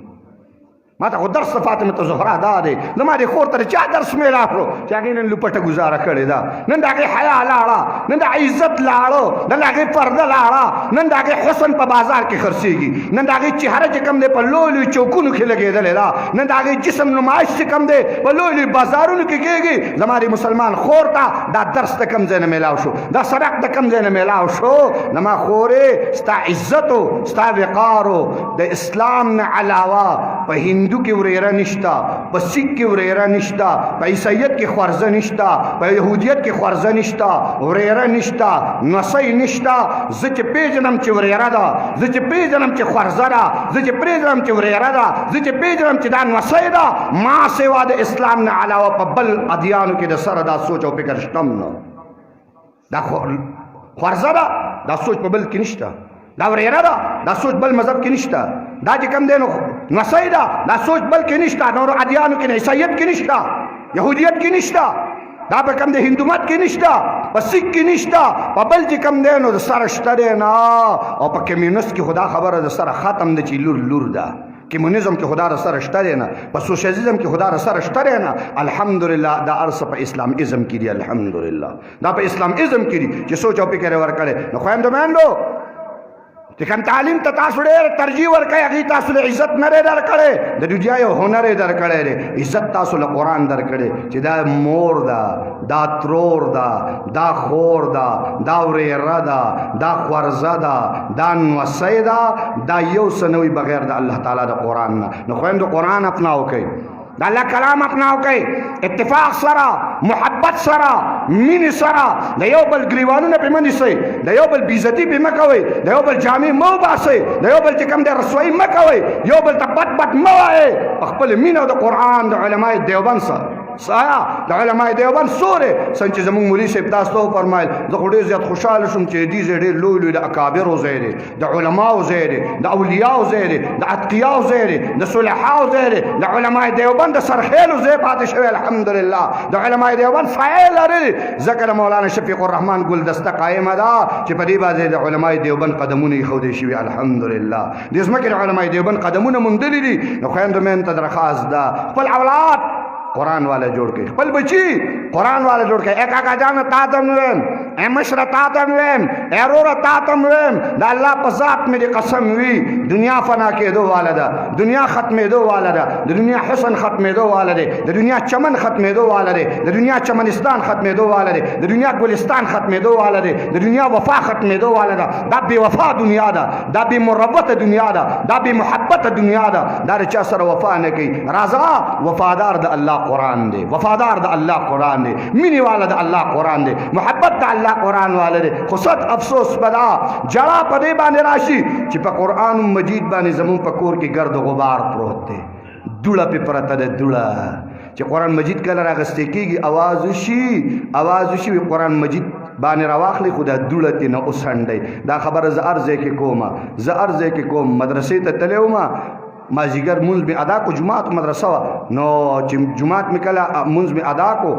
ما تا خود درس فاطمہ زہرا دا دے زما دے خور تر چا درس میں لاکھرو چاگی نن لپٹ گزارا کرے دا نن دا گے حیاء لاڑا نن دا عزت لاڑو نن دا گے پردہ لاڑا نن دا گے حسن پا بازار کے خرسی گی نن دا گے چہرہ چکم دے پا لولی چوکونو کے لگے دلے دا نن دا گے جسم نمائش چکم دے پا لولی بازارونو کے گے گی زماری مسلمان خور تا دا درس دا کم زین ملاو شو دا سرق دا کم زین ملاو شو نما خورے ستا عزتو ستا وقارو دا اسلام نا علاوہ پا ہندو کی وریرہ نشتا پا سکھ کی وریرہ نشتا پا عیسیت کی خورزہ نشتا پا یہودیت کی خورزہ نشتا وریرہ نشتا نسی نشتا زچ پیجنم چی وریرہ دا زچ پیجنم چی خورزہ دا زچ پیجنم چی وریرہ دا زچ پیجنم چی دا نسی دا ما سوا دا اسلام نا علاوہ پا بل ادیانو کی دا سر دا سوچو پکرشتم نا دا خورزہ دا سوچ پا بل کی نشتا دا وریرہ دا سوچ بل مذہب کی نشتا دا جی کم دینو نسائی دا سوچ بل کی نشتا نورو ادیانو کی عیسائیت کی نشتا یہودیت کی نشتا دا پا کم دے ہندومت کی نشتا پا سکھ کی نشتا پا بل جی کم دینو دا سر اشترینا اور پا کمیونسٹ کی خدا خبر دا سر ختم دا چی لور دا کمیونزم کی خدا دا سر اشترینا پا سوشیزم کی خدا دا سر اشترینا الحمدللہ دا عرص پا اسلام ازم کی دی الحمدللہ دا پا اسلام ازم کی دی چی سوچو پی کرے ورکڑے نخوائم دو مین دو لیکن تعلیم تا تاسو دیر ترجیح ورکای اگی تاسو لے عزت نرے در کڑے دا دجائی ہنرے در کڑے رے عزت تاسو لے قرآن در کڑے چی دا مور دا ترور دا خور دا وریر دا خورزہ دا نوسی دا یو سنوی بغیر دا اللہ تعالیٰ دا قرآن نخویم دا قرآن اپناو کئی دا اللہ کلام اپناو کئی اتفاق سرا محبت سرا مین سرا دا یو بل گریوانو نا پی منی سے دا یو بل بیزتی پی مکوئی دا یو بل جامع مو باسے دا یو بل چکم دے رسوائی مکوئی یو بل تا بد مو آئے اخبر مینو دا قرآن دا علماء دیوبند سا سایا دا علماء دیوبند سورے سنچ زمون مولی سے ابتاستو فرمائل دا خودی زیاد خوشحال شم چی دیزے دے لوی دا اکابر زیرے دا علماء زیرے دا اولیاء زیرے دا اتقیاء زیرے دا صلحاء زیرے دا علماء دیوبند دا سرخیل زیرے پاتے شوئے الحمدللہ دا علماء دیوبند فائل رلی ذکر مولانا شفیق الرحمن گل دستا قائم دا چی پدی بازے دا علماء دیوبند قدمونی خودی شوئے الحمدللہ دیس مکر علماء دیوبند قدمون مندلی دی نخوین دو میں تدرخواست دا پل اولاد قرآن والے جوڑ کے پل بچی قرآن والے جوڑ کے ایک آقا جانا تاتم ویم اے مشر تاتم ویم اے رور تاتم ویم دا اللہ پزات میری قسم ہوئی دنیا فنا کے دو والدہ دنیا ختم دو والدہ دنیا حسن ختم دو والدہ دنیا چمن ختم دو والدہ دنیا چمنستان ختم دو والدہ دنیا گلستان ختم دو والدہ دنیا وفا ختم دو والدہ دا بی وفا دنیا دا بی مربت دنیا دا بی محبت دنیا دا رچا سر وفا نکی رازا وفادار دا اللہ قرآن دے وفادار دا اللہ قرآن دے منی والا دا اللہ قرآن دے محبت دا اللہ قرآن والا دے خصد افسوس بدا جڑا پدے بانے راشی چی پا قرآن مجید بانے زمون پا کور کی گرد و غبار پروت دے دوڑا پی پرتا دے دوڑا چی قرآن مجید کل راگستے کی گی آوازوشی وی قرآن مجید بانے رواخلی خدا دوڑا تی نا اسنڈے دا خبر زعرزے کے کوم مدرسے تا تلیو ما مازیگر منز میں ادا کو جماعت مدرسہ نو جماعت میں کلا منز میں ادا کو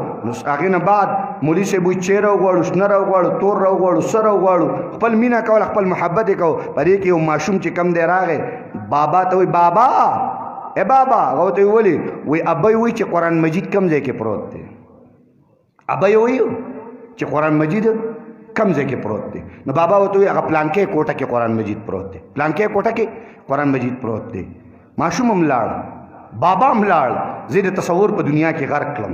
آگین بعد مولی سے بوئی چیر رو گوڑو شنر رو گوڑو تور رو گوڑو سر رو گوڑو خپل مینا کول خپل محبت کو پر یہ کہ معشوم چی کم دے راگے بابا تو بابا اے بابا غوطی ولی وی ابای وی چی قرآن مجید کم دے کے پروت دے ابای وی چی قرآن مجید کم دے کے پروت دے نو بابا وہ تو اگر پلانکے کوٹا کے قرآن مجید پروت دے پلانکے کوٹا کے قرآن مجید پروت دے معشوم املاڑ بابا املاڑ زیر تصور پا دنیا کی غرق کلم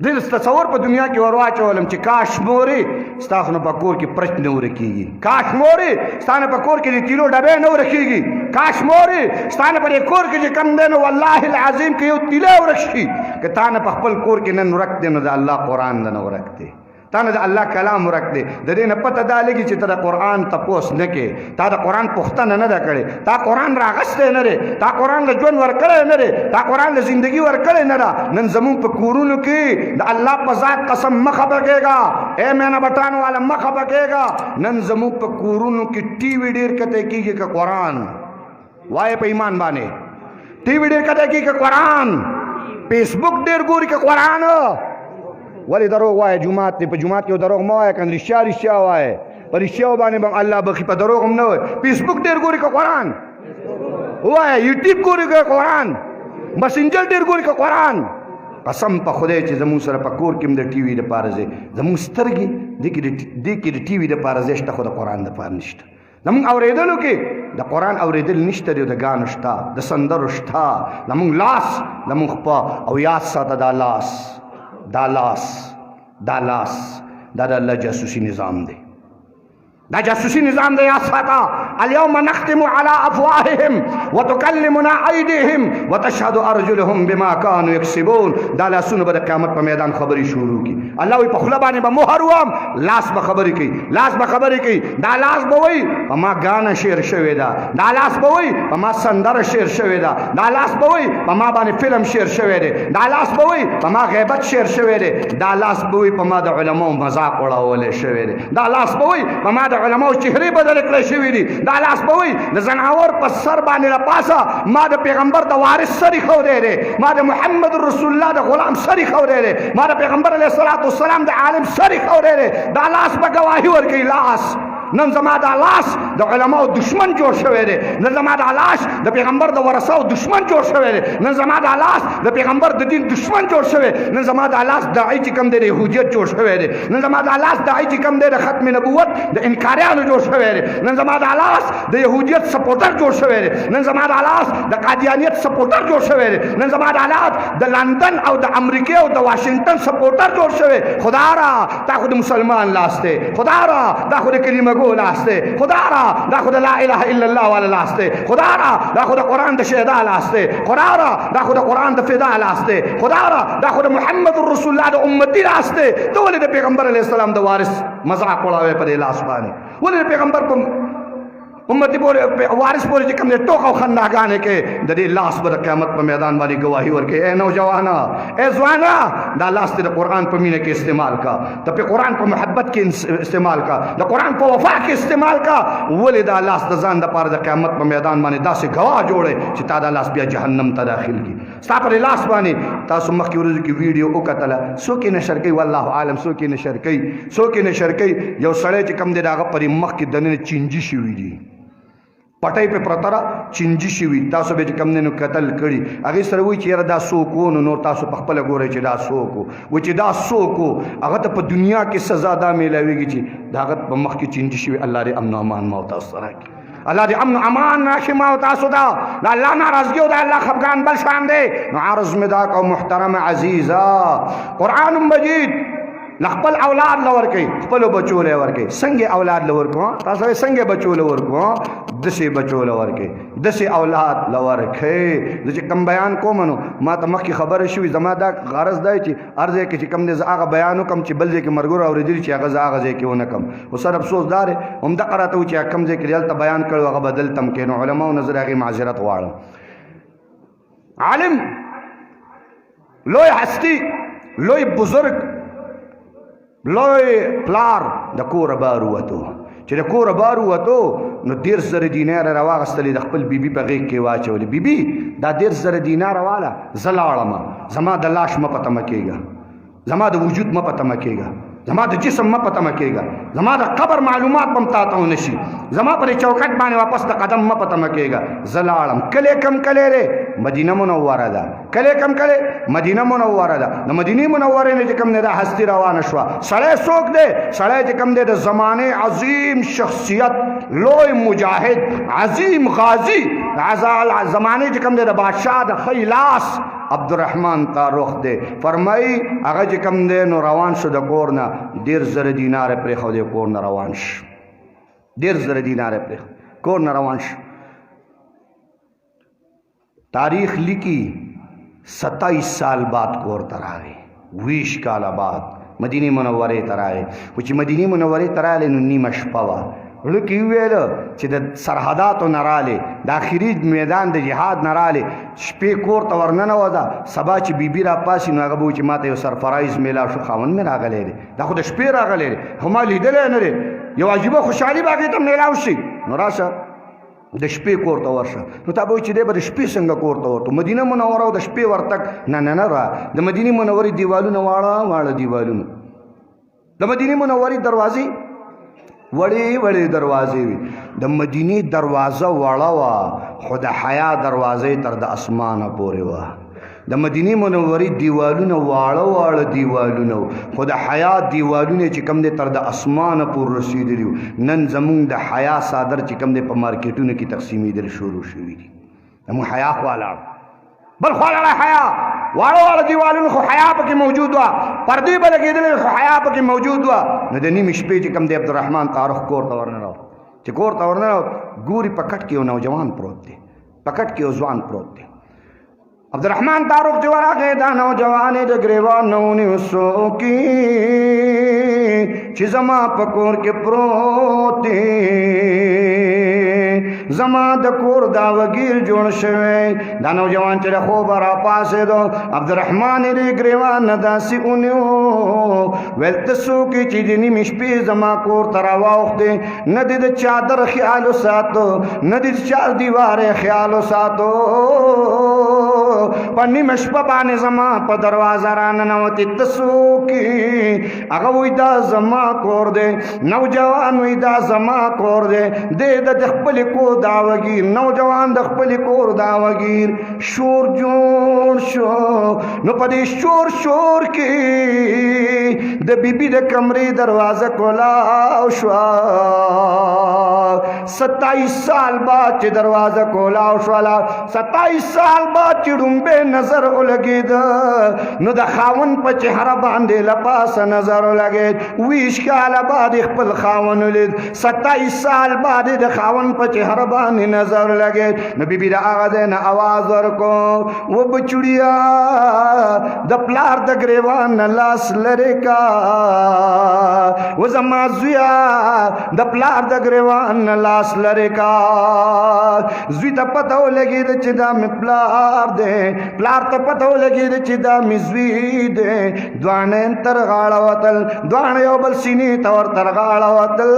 دې تصور په دنیا کې ور واچولم چې کاش مورې ستا خو نه په کور کې پرچ نه ورکېږي، کاش مورې ستا نه په کور کې د تیلو ډبې نه ورکېږي، کاش مورې ستا نه په دې کور کې چې کم دی نو والله العظیم که یو تیلی ورک شي، که تا نه په خپل کور کې نن ورک دی نو د الله قرآن نه ورک دی، تا نه د الله کلام ورک دی. د دې نه پته دا لګي چې ته د قرآن تپوس نه کې، تا د قرآن پوښتنه نه ده کړې، تا قرآن راغستی نه دی، تا قرآن له ژوند ورکړی نه دی، تا قرآن له زندګي ورکړی نه ده. نن زمونږ په کورونو کې د الله په ذات قسم مه خفه کېږه، اے مینا بټانو والا مه خفه کېږه. نن زمونږ په کورونو کې ټي وي ډېر کتی کېږي که قرآن وایې په ایمان باندې، ټي وي ډېر کتی کېږي که قرآن، فیسبوک ډېر ګوري که قرآن. ولی دروغ وایه جماعت دی، په جماعت کې دروغ مه وایه کنه رښتیا وایه، په رښتیاو باندې به الله بخي، په دروغ هم نه وایه. فیسبوک ډېر ګوري که قرآن وایه، یوټیوب ګوري که قرآن، مسنجر ډېر ګوري که قرآن. قسم په خدای چې زمونږ سره په کور کې هم د ټي وي دپاره ځای، زمونږ سترګې دې کې د ټي وي دپاره ځای شته خو د قرآن دپاره نشته. زمونږ اورېدلو کې د قرآن اورېدل نشته دی، د ګانو شته، د سندرو شته. زمونږ لاس زمونږ خپه او یاد ساته دا لاس دا د الله جاسوسي نظام دی، دا جاسوسي نظام دی، یاد ساته. اليوم نختم على افواههم وتكلمنا ايديهم وتشهد ارجلهم بما كانوا يكسبون. دا لاسونه به د قیامت په میدان خبرې شروع کی. الله وی په خوله باندې به مهر وم، لاس به خبرې کوي، لاس به خبرې کوي. دا لاس به وی په ما ګانه شعر شوې ده، دا لاس به وی په ما سندره شعر شوې ده، دا لاس به وی په ما باندې فلم شعر شوی دی، دا لاس به وی په ما غیبت شعر شوی دی، دا لاس به وی په ما د علماو مذاق اړولی شوی دی، دا لاس به وی په ما د علماو چهرې بدلې کړی شوي دي، دا لاس به وی د زناور په سر باندې له پاسه ما د پیغمبر د وارث سر ایښودی دی، ما د محمد رسول الله د غلام سر ایښودی دی، ما د پیغمبر علیه الصلاة والسلام د عالم سر ایښودی دی. دا لاس به ګواهي ورکوي. لاس نن زما دا لاس د علماو دشمن جوړ شوی دی، نن زما دا لاس د پیغمبر د ورثاو دشمن جوړ شوی دی، نن زما دا لاس د پیغمبر د دین دشمن جوړ شوی، نن زما دا لاس داعی چې کوم دی د یهودیت جوړ شوی دی، نن زما دا لاس داعی چې کوم دی د ختم نبوت د انکاریانو جوړ شوی دی، نن زما دا لاس د یهودیت سپورټر جوړ شوی دی، نن زما دا لاس د قادیانیت سپورټر جوړ شوی دی، نن زما دا لاس د لندن او د امریکا او د واشنگټن سپورټر جوړ شوی. خدا را دا خو د مسلمان لاس دی، خدا را دا خو د کلمه گو لاس دی، خدا را دا خو د لا اله الا الله والا لاس دی، خدا را دا خو د قرآن د شهدا لاس دی، خدا را دا خو د قرآن د فدا لاس دی، خدا را دا خو د محمد رسول الله د امتی لاس دی. ته ولې د پیغمبر علیه السلام د وارث مذاق وړاوې په دې لاس باندې؟ ولې د پیغمبر په امتی پورې وارث پورې چې کوم دی ټوک او خنداګانې کې د دې لاس به د قیامت په میدان باندې ګواهي ورکوي. اے نوجوانا، اے ځوانا، دا لاس دې د قرآن په مینه کې استعمال کا، ته په قرآن په محبت کې استعمال کا، د قرآن په وفا کې استعمال کا. ولې دا لاس د ځان دپاره د قیامت په میدان باندې داسې ګواه جوړی چې تا دا لاس بیا جهنم ته داخل کړي. ستا پر لاس باندې تاسو مخکې ورځو کې ویډیو وکتله، څوک یې نشر کوي؟ والله عالم څوک یې نشر کوي، څوک یې نشر کوي. یو سړی چې کوم دی د هغه پرې مخ کې دننه چینجي شوي دي، پټۍ په پرته را چینجي شوي، تاسو به چې کوم دی نو قتل کړي. هغې سره وایي چې یاره دا څوک و، نو نور تاسو په خپله ګورئ چې دا څوک و. وایي چې دا څوک و، هغه ته په دنیا کې سزا دا میلاویږي چې د هغه په مخ کې چینجي شوي. الله دې امن و امان ما او تاسو سره کړي، الله دې امن و امان راشي ما او تاسو ته. د الله ناراضګي او د الله خفګان بل شان دی. نو عرض مې دا کو محترم عزیزه، قرآن مجید خپل اولاد لور کوي، خپلو بچو له ورکوي. څنګه اولاد له ورکو؟ تاسو څنګه بچو له ورکو؟ دسې بچو له ورکوي، دسې اولاد له ورکوي. زه چې کوم بیان کوم نو ما ته مخکې خبره شوي، زما دا غرض دی چې هر ځای کې چې کوم دی زه هغه بیان وکړم چې بل ځای کې ملګرو اورېدلي چې هغه زه هغه ځای کې ونه کړم. خو سر افسوس دا دی همدغه راته و چې کوم ځای کې دلته بیان کړی هغه به دلته هم کې. نو علماو نه زه د هغې معذرت غواړم. عالم، لوی هستي، لوی بزرگ، لوی پلار د کوره بار ووتو. چې د کوره بار ووتو نو 1,000 دیناره راواغستلې، د خپل بیبي په غېږ کې واچولې. بیبي دا 1,000 دیناره واله، زه لاړم، زما د لاش مه په تمه کېږه، زما د وجود مه په تمه کېږه، زما د جسم مه په تمه کېږه، زما د قبر معلومات به هم تا ته ونه شي، زما پر چوکټ باندې واپس د قدم مه په تمه کېږه. زه لاړم. کلی کم کلی دی؟ مدینه منوره ده. کلی کم کلی؟ مدینه منوره ده. د مدینې منورې نه چې کوم دی دا هستي روانه شوه. سړی څوک دی؟ سړی چې کوم دی د زمانې عظیم شخصیت، لوی مجاهد، عظیم غازی، زمانې چې کوم دی د بادشاه د ښی لاس عبدالرحمن تارخ دی. فرمایي هغه چې کوم دی نو روان شو د کور نه 1.5 دینار پرېښودی کور نه روان شو 1.5 دینار پرېښود کور نه روان شو. تاریخ لیکي 27 سال بعد کور ته راغی 20 کاله بعد مدینه منورې ته راغی. خو چې مدینه منورې ته راغلی نو نیمه شپه وه. لکه یې وویل چې د سرحداتو نه رالی د آخري میدان د جهاد نه رالی شپې کور ته ورننوته سبا چې بیبي را پاسي نو هغه به و چې ما ته یو سرفرایز میلاو شو خاوند مې راغلی دی دا خو د شپې راغلی دی خو ما لیدلی نه دی یو عجیبه خوشحالي به هغې ته میلاو شي نو راشه د شپې کور ته ورشه. نو تا به وایي چې دی به د شپې څنګه کور ته ورته مدینه منوره او د شپې ورتګ نه را د مدینې منورې دیوالونه واړه دیوالونه د مدینې منورې دروازې وړې دروازې وي. د مدینې دروازه وړه وه خو د حیا دروازې تر د اسمانه پورې وه. د مدینې منورې دیوالونه واړه دیوالونه خو د حیا دیوالونه چې کوم دی تر د اسمانه پورې رسېدلي وو. نن زمونږ د حیا صادر چې کوم دی په مارکیټونو کې تقسیمېدل شروع شوي دي. زمونږ حیا خوا لاړ بل خوا لاړه حیا واړه دیوالونه خو حیا پکې موجود وه پردې به لګېدلې خو حیا پکې موجود وه. نو د نیمې شپې چې کوم دی عبدالرحمن تارخ کور ته ورننوت چې کور ته ورننوت ګوري په کټ کې یو نوجوان پروت دی په کټ کې یو ځوان پروت دی. عبدالرحمن تارخ چې ورغی دا نوجوان یې د ګریوان نه ونیو څوکي چې زما په کور کې پروت دی زما د کور دا وګیر جوړ شوی. دا نوجوان چې د خوبه راپاڅېدو عبدالرحمن یې د ګریوان نه داسې ونیو ویل ته څوک یې چې د نیمې شپې زما کور ته راواوښتې نه دې د چادر خیال وساتو نه دې د چار دیوارې خیال وساتو په نیمه شپه باندې زما په دروازه راننوتې ته څوک یې هغه وایي دا زما کور دی. نوجوان وایي دا زما کور دی دی د خپلې کور داوګیر نوجوان د خپلې کور داوګیر شور جوړ شو. نو په دې شور کې د بیبي د کمرې دروازه کولاو شوه 27 سال بعد چې دروازه کولاو شوله 27 سال بعد چې ډومبې نظر ولګېد نو د خاوند په چهره باندې له پاسه نظر ولګېد 20 کاله بعد خپل خاوند ولید 27 سال بعد د خاوند په چهره باندې نظر ولګېد. نو بیبي د هغه ځای نه اواز ورکړو و بچوړیا د پلار د ګریوان نه لاس لرې کا و زما زویا د پلار د ګریوان نه لاس لرې کا. زوی ته پته ولګېده چې دا مې پلار دی پلار ته پته ولګېده چې دا مې زوی دی. دواړه تر غاړه وتل دواړه یو بل سینې ته ور تر غاړه وتل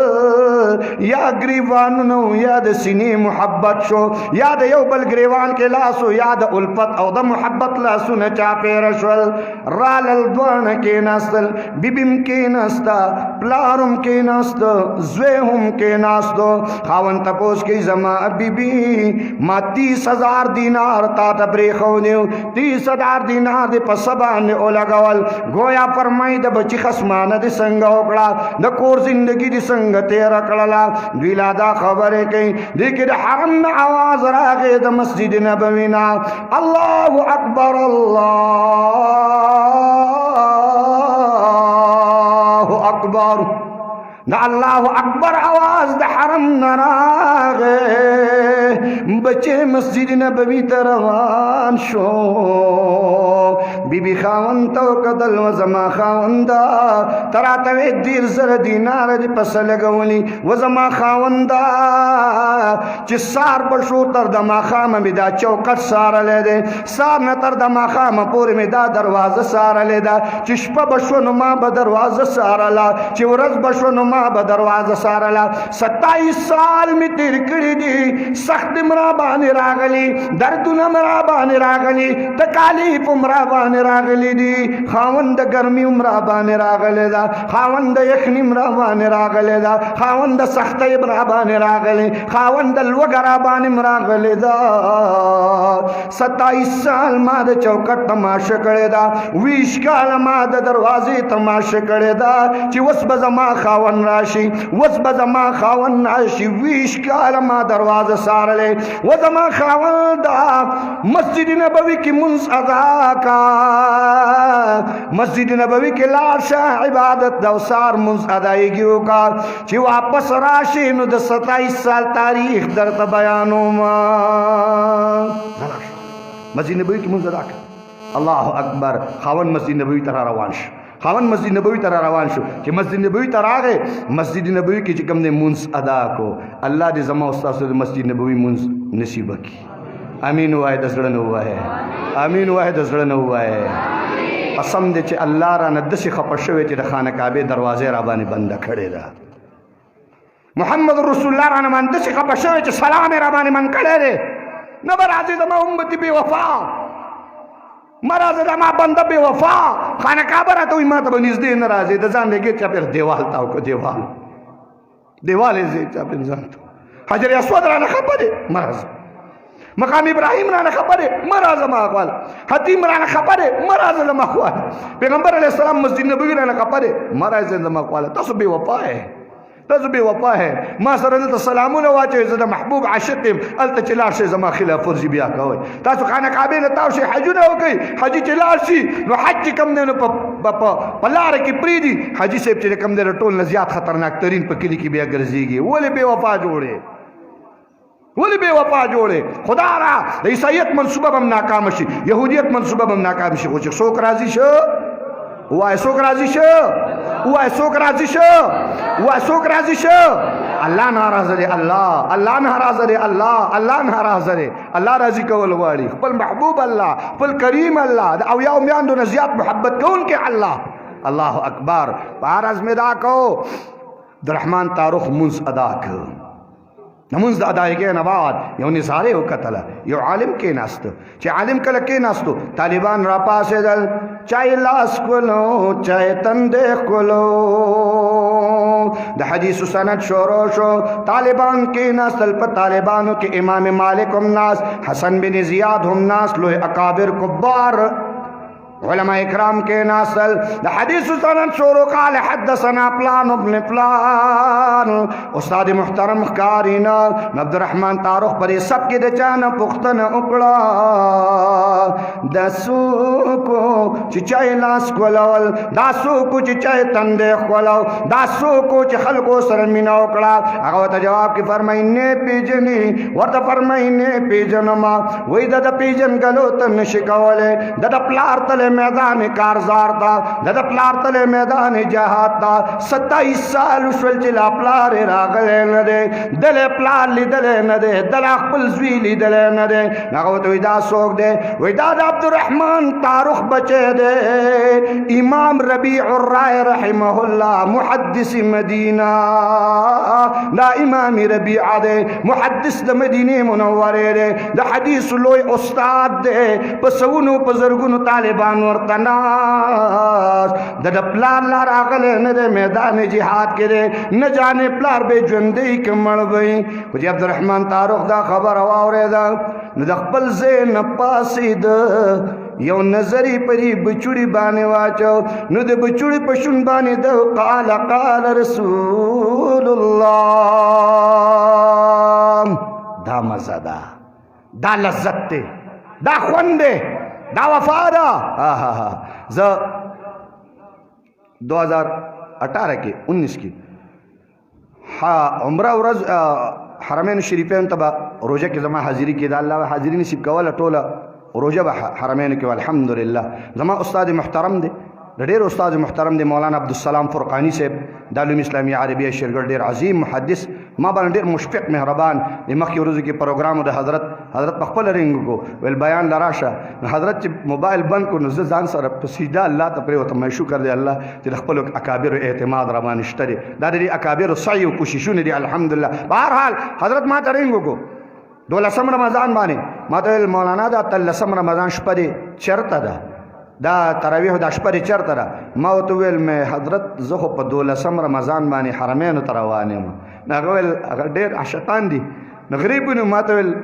یا ګریوانونه یا د سینې محبت شو یا د یو بل ګریوان کې لاسو یا د الفت او د محبت لاسونه چاپېره شول. رالل دواړه کېناستل بیبیم کېناسته پلارم کېناسته زوی هم کېناستو. خاوند تپوس کوي زما بیبي ما 30,000 دینار تا ته پرېښودی 30,000 دینار دې په څه باندې ولګول گویا فرمایي د بچي خصمانه دې څنګه وکړه د کور زندګي دې څنګه تېره کړله. دوی لا دا خبرې کوي دې کې د حرم نه آواز راغی د مسجد نبوي نه الله اکبر الله اکبر دا الله اکبر آواز د حرم نه راغی بچه مسجد نبوي ته روان شو. بیبي خاوند ته وکتل و زما خاونده ته راته وې 1.5 دینار دې پسه لګولي و زما خاونده چې سار به شو تر د ماښامه مې دا چوکټ سارلی دی سار نه تر د ماښامه پورې مې دا دروازه سارلی ده چې شپه به شو نو ما به دروازه سارله چې ورځ به شو نو ما به دروازه سارله 27 سال مې تېر کړي دي سخت مرا باندې راغلي دردونه مرا باندې راغلي تکالیف مرا باندې راغلي دي خاوند د ګرمي مرا باندې راغلی ده خاوند د یخني مرا باندې راغلی ده خاوند د سختۍ مرا باندې راغلی خاوند د لوږه را باندې راغلی ده 27 سال ما د چوکټ تماشه کړې ده 20 کاله ما د دروازې تماشه کړې ده چې اوس به زما خاوند راشي وس به زما خاوند راشي 20 کاله ما دروازه څارلې و زما خاوند مسجد نبوي کې منځ ادا کا مسجد نبوي کې لاړ شه عبادت د اوسار منځ ادایګي وکړه چې واپس راشي نو د 27 سال تاریخ درته بیانوم مسجد نبوي کې منځ ادا کړه الله اکبر خاوند مسجد نبوي ته روان شو خاوند مسجد نبوي ته روان شو چې مسجد نبوي ته راغی مسجد نبوي کې چې کوم دې منځ ادا کو الله دې زما استاد د مسجد نبوي منځ نصیب کړي امین وای د زړه نه وای امین وای د زړه نه وای قسم دې چې الله را نه دسي خپه شوی چې د خانه کعبه دروازه را باندې بنده کړي ده محمد رسول الله را نه من دسي خپه شوی چې سلام را باندې من کړي ده نه برازي زما امت بي وفا مراد زما بنده بے وفا خانه کعبه راته وي ما ته به نږدې نه راځي د ځان لګي چاپېر دیوال تاو کو دیوال یې زه چاپېر ځان حجر اسود رانه خبر دی مرز مقام ابراهیم رانه خبر دی مرز ما اقوال حتیم رانه خبر دی مرز ما اقوال پیغمبر علیہ السلام مسجد نبوی رانه خبر دی مرز ما اقوال تاسو بے وفا ہے تاسو بے وفا ہے ما سره د سلامونه واچوي زه د محبوب عاشق یم هلته چې لاړ شئ زما خلاف ورزي بیا کوئ تاسو خانه کعبې نه تاو شئ حجونه وکئ حجي چې لاړ شي نو حج چې کوم دی نو په لاره کې پرېږدي حاجي صاحب چې کوم دی ټول نه زیات خطرناک ترین په کلي کې بیا ګرځېږي ولې بې وفا جوړې ولې بې وفا جوړې خدا را د عیسایت منصوبه به هم ناکامه شي یهودیت منصوبه به هم ناکامه شي خو چې څوک راضي شو وای څوک راضي شو وای څوک راضي شو وای څوک راضي شو الله ناراضه دی الله ناراضه دی الله ناراضه دی الله راضي کول غواړي خپل محبوب الله خپل کریم الله او یا میاندو نه زیات محبت کوونکی الله اکبر بارز مدا کو عبدالرحمن تارخ منز ادا کو نمونز د ادایګۍ نه بعد یو نظاره وکتله یو عالم کېناست چې عالم کله کېناستو طالبان را پاسېدل چای لاس کولو چای تندې کولو د حدیث سند شروع شو طالبان کېناستل په طالبانو کې امام مالک هم ناس حسن بن زیاد هم ناس لوی اکابر کبار علماء اکرام کے ناسل دا حدیث سنن شروع قال حدثنا پلان ابن پلان استاد محترم خکارینا عبدالرحمن تارخ پر سب کی دچانا پختن اکڑا دسو کو چچائی لاس کولول داسو کو چچائی تندے کولو داسو کو چ خلقو سرمینا اکڑا اگوتا جواب کی فرمائنے پیجنی ورطا فرمائنے پیجنما وی دا پیجن گلو تن شکولے دا پلار تلے میدان کارزار دا دا پلار تلے میدان جہاد دا 27 سال شول چلا پلار راغلے ندے دلے پلار لی دلے ندے دلا خپل زوی لی دلے ندے ناغوت ویدا سوک دے ویدا دا عبدالرحمن تارخ بچے دے امام ربیع الرائے رحمہ اللہ محدث مدینہ دا امام ربیع دے محدث دا مدینہ منورے دے دا حدیث لوی استاد دے پسونو پزرگونو طالبان ورتناس دا پلار لار آگلے ندے میدان جہاد کے دے نہ جانے پلار بے جوندی کمڑ بھئی کچھ عبدالرحمن تارخ دا خبر آورے دا نہ خپل زین پاسی دا یو نظری پری بچوڑی بانے واچو نو دے بچوڑی پشن بانے دا قال رسول اللہ دا مزہ دا لذت دے دا خوندے دا وفادا ز 2018 کی 19 کی عمرہ ورځ حرمین شریفین تبا روزه کې زما حاضری کې دا الله حاضری نصیب کوله ټوله روزه به حرمین کې الحمدلله زما استاد محترم دی ډېر استاد محترم دی مولانا عبدالسلام فرقانی صاحب د علوم اسلامی عربیه شیرګل ډېر عظیم محدث ما باندې ډېر مشفق مهربان د مخکې ورځو کې پروګرام د حضرت په خپل رنګ کو ویل بیان لراشه حضرت چې موبایل بند کو نو ځان سره په سیده الله ته پرې وته مې شکر دی الله چې خپل اکابر اعتماد را باندې شته دا د اکابر سعی او کوششونه دي الحمدلله بهرحال حضرت ما ته رنګ کو 12 رمضان باندې ما ته مولانا دا 13 رمضان شپه دی چرته ده دا تراویح دا شپه چرته ده ما ورته ویل مې حضرت زه خو په 12 رمضان باندې حرمینو ته روان یم هغه ویل ډېر عاشقان دي نو غریبونو ما ته ویل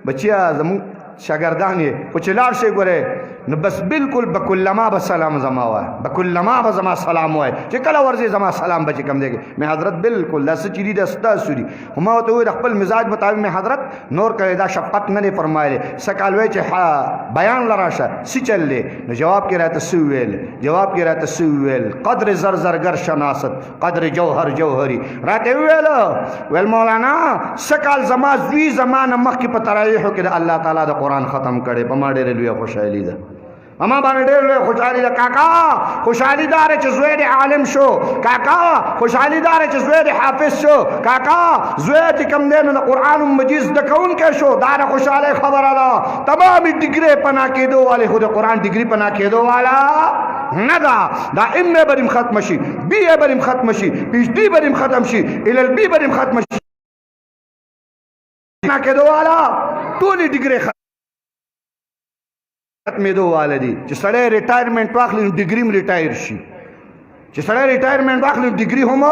بچیا زموږ شاګردان یې خو چې لاړ شئ ګورئ نو بس بالکل بکلما به سلام زما وای بکلما به زما سلام وای چې کله ورځي زما سلام به چې کم دیږي مې حضرت بالکل دا څه چې دي دا ستاسو دي ما ورته وویل خپل مزاج مطابق مې حضرت نور کړی دا شفقت نه دی فرمایلی څه کال وایي چې بیان لراشه څه چل دی نو جواب کې راته څه وویل قدر زر زرگر شناست قدر جوهر جوهری راته ویل مولانا څه کال زما زوی زما نه مخکې په تراویحو کې د الله تعالی د قرآن ختم کړی په ما ډېره لویه خوشحالي ده اما باندې ډېر لوی خوشحالي ده کاکا خوشحالي دار چې زوی د عالم شو کاکا خوشحالي دار چې زوی د حافظ شو کاکا زوی چې کوم دی نو د قرآن مجید زده کوونکی شو دا د خوشحالۍ خبره ده تمامې ډګرې پناه کېدو والے خو د قرآن ډګري پناه کېدو والا نه ده دا ام ای بریم ختم شي بی ای بریم ختم شي پی ایچ ډي بریم ختم شي ال ال بی بریم ختم شي پناه کېدو والا ټولې ډګرې ختمېدو والا دي چې سړی ریټایرمنټ واخلي نو ډګري هم ریټایر شي چې سړی ریټایرمنټ واخلي نو ډګري هم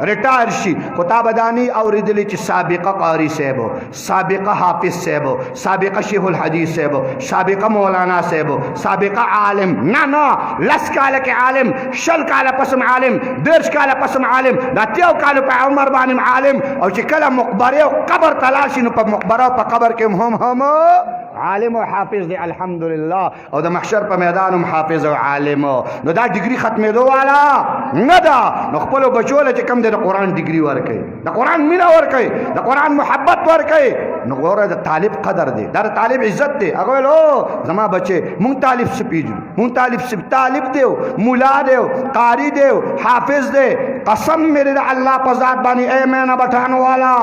ریټایر شي خو تا به دا نه اورېدلې چې سابقه قاري صاحب سابقه حافظ صاحب سابقه شیخ الحدیث صاحب سابقه مولانا صاحب سابقه عالم نه لس کاله کې عالم شل کاله پسم عالم دېرش کاله پسم عالم دا تیو کاله په عمر باندې عالم او چې کله مقبره او قبر تلاشي شي نو په مقبره او په قبر کې هم عالم او حافظ دی الحمدلله او د محشر په میدان هم حافظ او عالم نو دا ډګري ختمېدو والا نه ده نو خپلو بچو له چې کوم دی د قرآن ډګري ورکوي د قرآن مینه ورکوي د قرآن محبت ورکوي نو ګوره د طالب قدر دی دا د طالب عزت دی هغه ویل او زما بچې مونږ طالب څه پیژنو مونږ طالب دی مولا دی قاری دی حافظ دی قسم مې د الله په ذات باندې اے مینا بټانو والا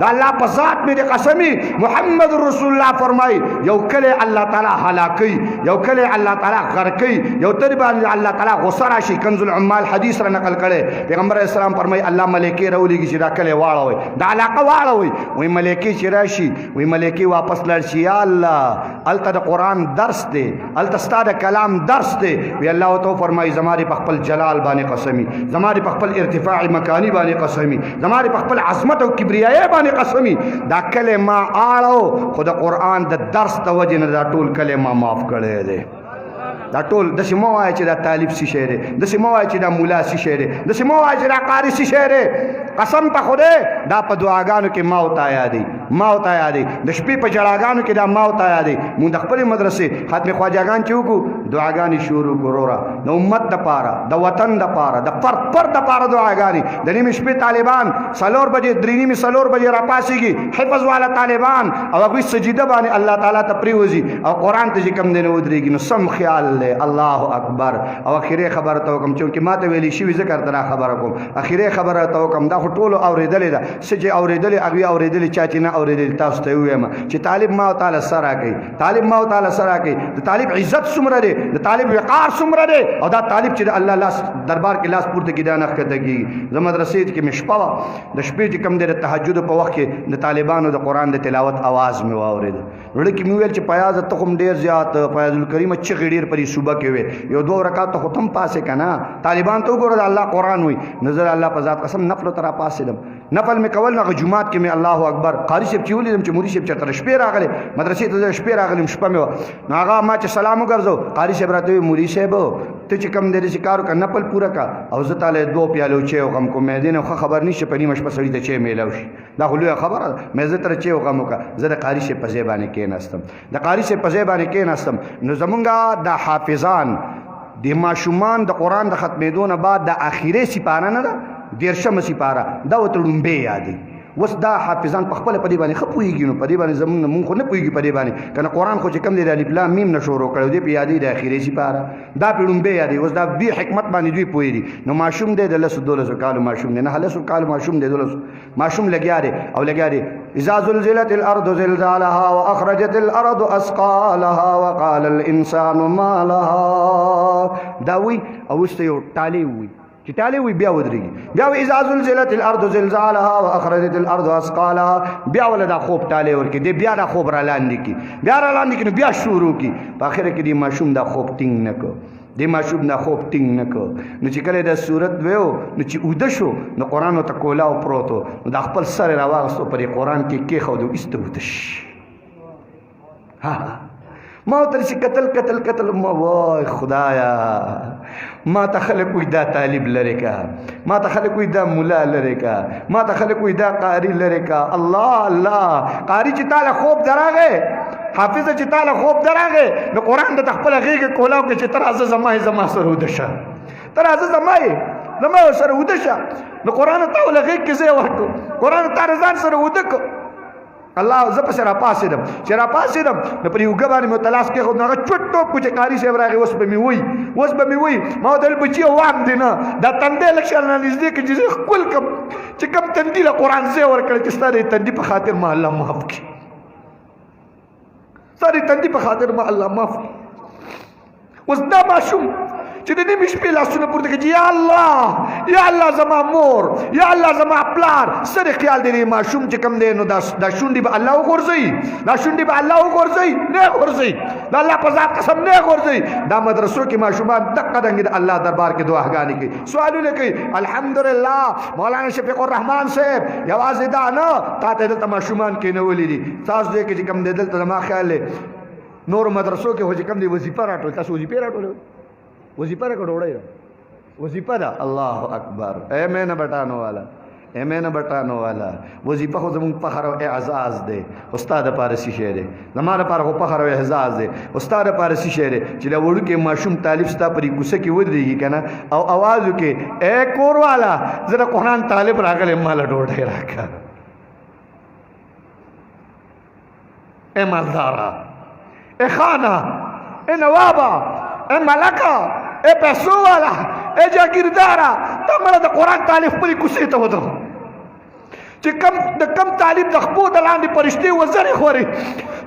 د الله په ذات مې قسمی محمد رسول الله فرمای یو کله الله تعالی هلاکی یو کله الله تعالی غرقی یو تر باندې الله تعالی غصه راشي کنز العمال حدیث را نقل کړي پیغمبر اسلام فرمای الله ملائکه راولېږي چې دا کله واړوي دا علاقه واړوي وای ملائکه چې راشي وای ملائکه واپس لړ شي یا الله الته د قرآن درس دی الته ستا د کلام درس دی وی الله تو فرمای زماري په خپل جلال باندې قسمی زماري په خپل ارتفاع مکانی باندې قسمی زماري په خپل عظمت او کبریای باندې قسمی دا کلمه آړو خو د قرآن د درس د وجې نه دا ټول کلمه معاف کړی دی دا ټول داسې مه وایه چې دا طالب څه شی دی داسې مه وایه چې دا مولا څه شی دی داسې مه وایه چې دا قاري څه شی دی قسم په خدای دا په دعاګانو کې ما ورته یادوي د شپې په ژړاګانو کې دا ما ورته یادوي مونږ د خپلې مدرسې ختم خواجاګان چې وکړو دعاګانې شروع کړو وروره د امت دپاره د وطن دپاره د فرد دپاره دعاګانې د نیمې شپې طالبان 4 بجې 3 بجې راپاڅېږي حفظ والا طالبان او هغوی سجده باندې الله تعالی ته پرېوځي او قرآن ته چې کوم دی نه ودرېږي نو سم خیال دی الله اکبر او اخرې خبره ته وکړم چونکې ما ته ویلې شوي زه درته دا خبره کوم اخرې خبره ته وکړم دا خو ټولو اورېدلې ده څه چې اورېدلې هغوی اورېدلې چا چې نه اورېدلې تاسو ته ووایم چې طالب ما تعالی سره راکوي د طالب عزت څومره دی د طالب وقار څومره دی او دا طالب چې د الله لاس دربار کې لاس پورته کړي دا نه ښکته کېږي زه مدرسې کې مې شپه وه د شپې چې کوم دی د تهجدو په وخت کې د طالبانو د قرآن د تلاوت اواز مې واورېده زړه کې مې وویل چې فیاض ته خو ډېر زیات فیاض الکریم چغې ډېر پرې صوبه کې وې یو 2 رکعات ته خو ته هم پاسې که نه طالبان ته وګوره د الله قرآن وي نو زه د الله په ذات قسم نفلو ته راپاڅېدم نفل مې کول نو هغه جومات کې مې الله اکبر قاري صاحب چې ولیدم چې مولي صاحب چېرته د شپې راغلی مدرسې ته زه شپې راغلم شپه مې وه نو هغه ما چې سلام وګرځو قاري صاحب راته وویل مولي صاحب ته چې کوم دی داسې کار وکړه نفل پوره کړه او زه تاله 2 پیالو چای وغم کوم مې دې نه ښه خبر نشته په نیمه شپه سړي ته چای میلاو شي دا خو لویه خبره ده مې زه تره چای وغم وکړه زه د قاري صاحب په ځای باندې کېناستم نو زمونږ د حافظان د ماشومان د قرآن د ختمېدو نه بعد د اخرې سپاره نه ده 13مه سپاره دا ورته ړومبې یادي اوس دا حافظان په خپله په دې باندې ښه پوهېږي نو په دې باندې مونږ خو نه پوهېږي په دې باندې که نه قرآن خو چې کوم دی د الف لام میم نه شروع کړی دی په یادوي د اخرې سپاره دا پې ړومبې یادوي اوس دا بې حکمت باندې دوی پوهېږي نو ماشوم دی د 10-12 کالو ماشوم دی 9 کالو ماشوم دی 12 ماشوم لګیا دی اذا زلزلت الارض زلزالها واخرجت الارض اثقالها وقال الانسان ما لها دا وی او اوس ته یو ټالۍ وي چې ټالۍ وي بیا ودرېږي بیا وي اذا زلزلت الارض زلزالها واخرجت الارض اثقالها بیا ولا دا خوب ټالۍ ورکړي دی بیا دا خوب را لاندې کړي نو بیا شروع کړي په اخره کې دی ماشوم دا خوب ټینګ نه کړ د ماشوم دا خوب ټینګ نه کړ نو چې کله دا صورت ویو نو چې اوده شو نو قرآن ورته کولاو پروت و نو دا خپل سر راواغستو پر قرآن کې کېښودو ایسته اوده شي ما ورته چې کتل ما وای خدایا ما ته خلک وایي دا طالب لرې کا، ما ته خلک وایي دا ملا لرې کا، ما ته خلک وایي دا قاري لرې کا. الله قاري چې تاله خوب دراغې، حافظه چې تاله خوب دراغې، نو قرآن د خپله غېږه کولاو کې چې ته راځه زما سره وده شه، ته راځه زما سره وده شه. نو قرآن تا وله غېږ کې ځای ورکړو، قرآن تا ځان سره وده کړو. الله زه پسې راپاڅېدم، چې راپاڅېدم نو پر یو ګه باندې مې ورته لاس کېښود، نو هغه چوټ ټوپ کړو چې قاري صاحب راغی اوس به مې وایي. ما ورته ویل بچیه وام دی نه، دا تندی لږ شان رانږدې کړه چې زه ښکل کړم چې کوم تندي له قرآن ځای ورکړی چې ستا د تندي په خاطر ما الله معاف کړي، ستا د تندي په خاطر ما الله معاف کړي. اوس دا ماشوم چې د نیمې شپې لاسونه پورته کړي چې یا الله زما مور، یا الله زما پلار، سره خیال دی ماشوم چې کم دی نو دا شونډې به الله وغورځوي، دا شونډې به الله وغورځوي، نه غورځوي، د الله په ذات قسم نه غورځوي. دا مدرسو کې ماشومان دقه ډنګې د الله دربار کې دعاګانې کوي، سوالونه کوي. الحمدلله مولانا شفیق الرحمان صاحب یوازې دا نه، تا ته دلته ماشومان کېنولي دي، تاسو دې کې چې کم دی دلته زما خیال دی نورو مدرسو کې خو چې کم دی وظیفه راټول، تاسو وظیفې راټولوئ، وظیفہ رکھ ڈوڑے وظیفہ دا. اللہ اکبر. اے میں نہ بٹانو والا وظیفہ خو زمون فخر او اعزاز دے، استاد پارسی شعر دے، زمانہ پر خو فخر او اعزاز دے، استاد پارسی شعر دے. چې دا وړو کې ماشوم طالب ستا پرې کوڅه کې ودرېږي کنه او आवाज وکړي اے کور والا زه د قرآن طالب راغلی ماله ډوډۍ راکړه، اے مالدارا، اے خانہ، اے نوابا، اے ملکا، اے پیسو والا، اے جاگیردارا، تا مړه د قرآن طالب پرې کوڅې ته ودرو چې کم طالب د خپو د لاندې فرشتې وزرې خوري،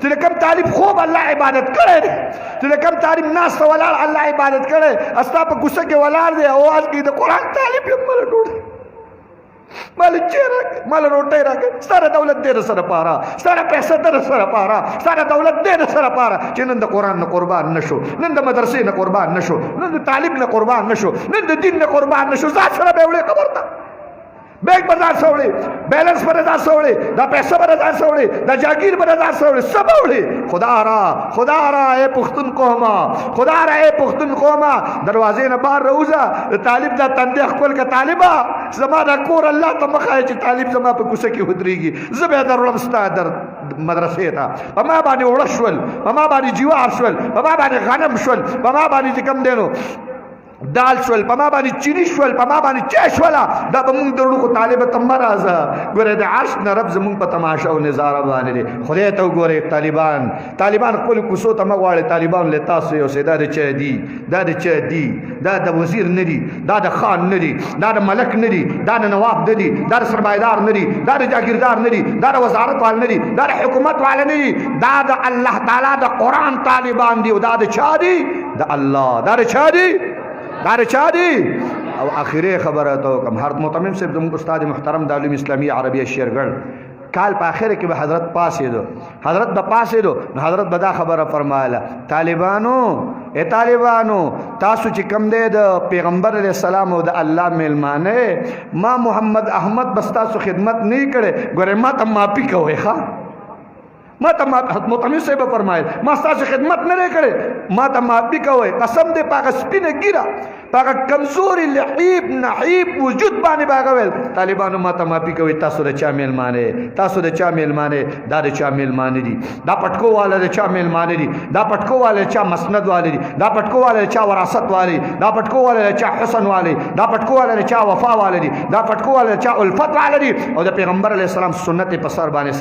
چې د کم طالب خوب الله عبادت کړی دی، چې د کم طالب ناسته ولاړ الله عبادت کړی، استا په کوڅه کې ولاړ دی اواز کوي د قرآن طالب یم مله ډوډۍ مال چیرې مال روټۍ راکړه، ستاره دولت دې سره پاره، ستاره پیسې دې سره پاره، ستاره دولت دې سره پاره چې نن د قرآن نه قربان نشو، نن د مدرسې نه قربان نشو، نن د طالب نه قربان نشو، نن د دین نه قربان نشو، ځان سره به وړې خبر ته بیگ به ځان سره وړې، بیلنس به ځان سره وړې، دا پیسې به ځان سره وړې، دا جاګیر به ځان سره وړې، څه به وړې. خدا را اے پښتون قومه، خدا را اے پښتون قومه، دروازې نه بهر راوځه، د طالب دا تندی ښکل که طالبه زما دا کور الله ته مه ښایه چې طالب زما په کوڅه کې ودرېږي، زه به یې دروړم ستا مدرسې ته. په ما باندې اوړه شول، په ما باندې جوار شول، په ما باندې غنم شول، په ما باندې چې کوم دی نو دال شول، په ما باندې چینی شول، په ما باندې چای شوله، دا به مونږ درړو خو طالبه ته مه راځه. ګوره د عرش نه رب زمونږ په تماشا او نظاره باندې دی. خدای ته وګورئ طالبان خپلو کوڅو ته مه غواړئ، طالبان له تاسو یو څه دا د چا دي، دا د چا دي، دا د وزیر نه دي، دا د خان نه دي، دا د ملک نه دي، دا د نواب نه دي، دا د سرمایدار نه دي، دا د جاگیردار نه دي، دا د وزارت وال نه دي، دا د حکومت والا نه دي، دا د الله تعالی د قرآن طالبان دي. او دا د چا دي؟ د الله. دا د چا دي؟ دا د چا دي؟ او آخري خبره ته وکړم، حضرت معتمم صاحب زموږ استاد محترم د علوم اسلامیه عربیه شیرګړ کال په آخر کې به حضرت پاسېدو، نو حضرت به دا خبره فرمایله، طالبانو تاسو چې کم دی د پیغمبر علیه السلام او د الله میلمانه، ما محمد احمد بس تاسو خدمت نه کړي، ګوره ما ته معافي کوئ ښه، ما ته معتمم صاحب فرمایل ما ستاسو خدمت نه کړي، ما ته معافي کوئ، قسم دې په هغه سپینه ګیره په هغه کمزوري لعیب نحیب وجود باندې به هغه ویل طالبانو ما ته معافي کوئ، تاسو د چا میلمانه، دا د چا میلمانه دي، دا پټکو والا د چا میلمانه دي، دا پټکو والا د چا مسند والا دي، دا پټکو والا د چا وراثت والا دي، دا پټکو والا د چا حسن والا دي، دا پټکو والا د چا وفا والا دي، دا پټکو والا د چا الفت والا دي. او د پیغمبر علیه السلام سنت په سر باندې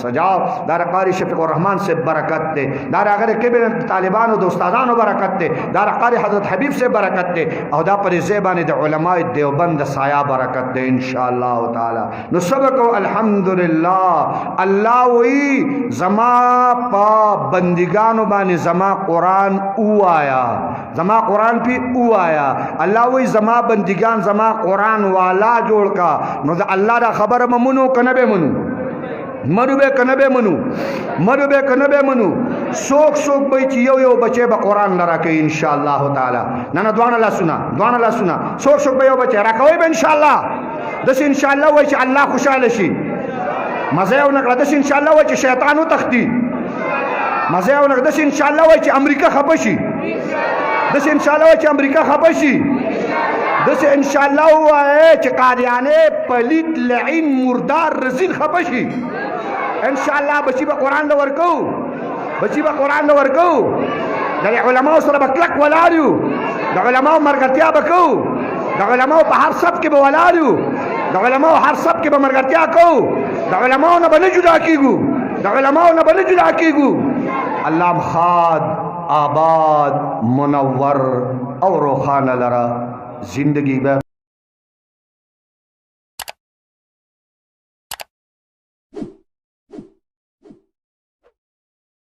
سجاو دا قاری شفیق الرحمان سے برکت دے، دا اگر کبیر طالبانو د استادانو برکت دے، دا قاری حضرت حبیب سے برکت دے، او دا پر زیبان د علماء دیوبند سایہ برکت دے انشاءاللہ تعالی. نو سبکو الحمدللہ اللہ وی زما پا بندگانو بانی زما قرآن او آیا اللہ وی زما بندگان زما قرآن والا جوڑ کا. نو دا اللہ دا خبر منو کنبے منو بے کنبے منو سوک بای چی یو بچے با قرآن لرا که انشاءاللہ تعالی. نانا دوان اللہ سنا سوک بای یو بچے راکوئی با انشاءاللہ دس انشاءاللہ وی چی اللہ خوشحال شی مزیو نکلا، دس انشاءاللہ وی چی شیطانو تختی مزه او نه دس ان شاء الله وای چې امریکا خپشي دس ان شاء الله وای چې امریکا خپشي دس ان شاء الله وای چې قادیانه پلیت لعین مردار رزیل خپشي ان شاء الله بچی به قران د ورکو بچی به قران د ورکو د علماء سره بکلک ولاړو د علماء مرګتیا بکو د علماء په هر صف کې به ولاړو د علماء هر صف کې به مرګتیا کو د علماء نه بل جدا کیګو د علماء نه بل جدا کیګو الله خاد آباد منور او روخانه لرا زندگی به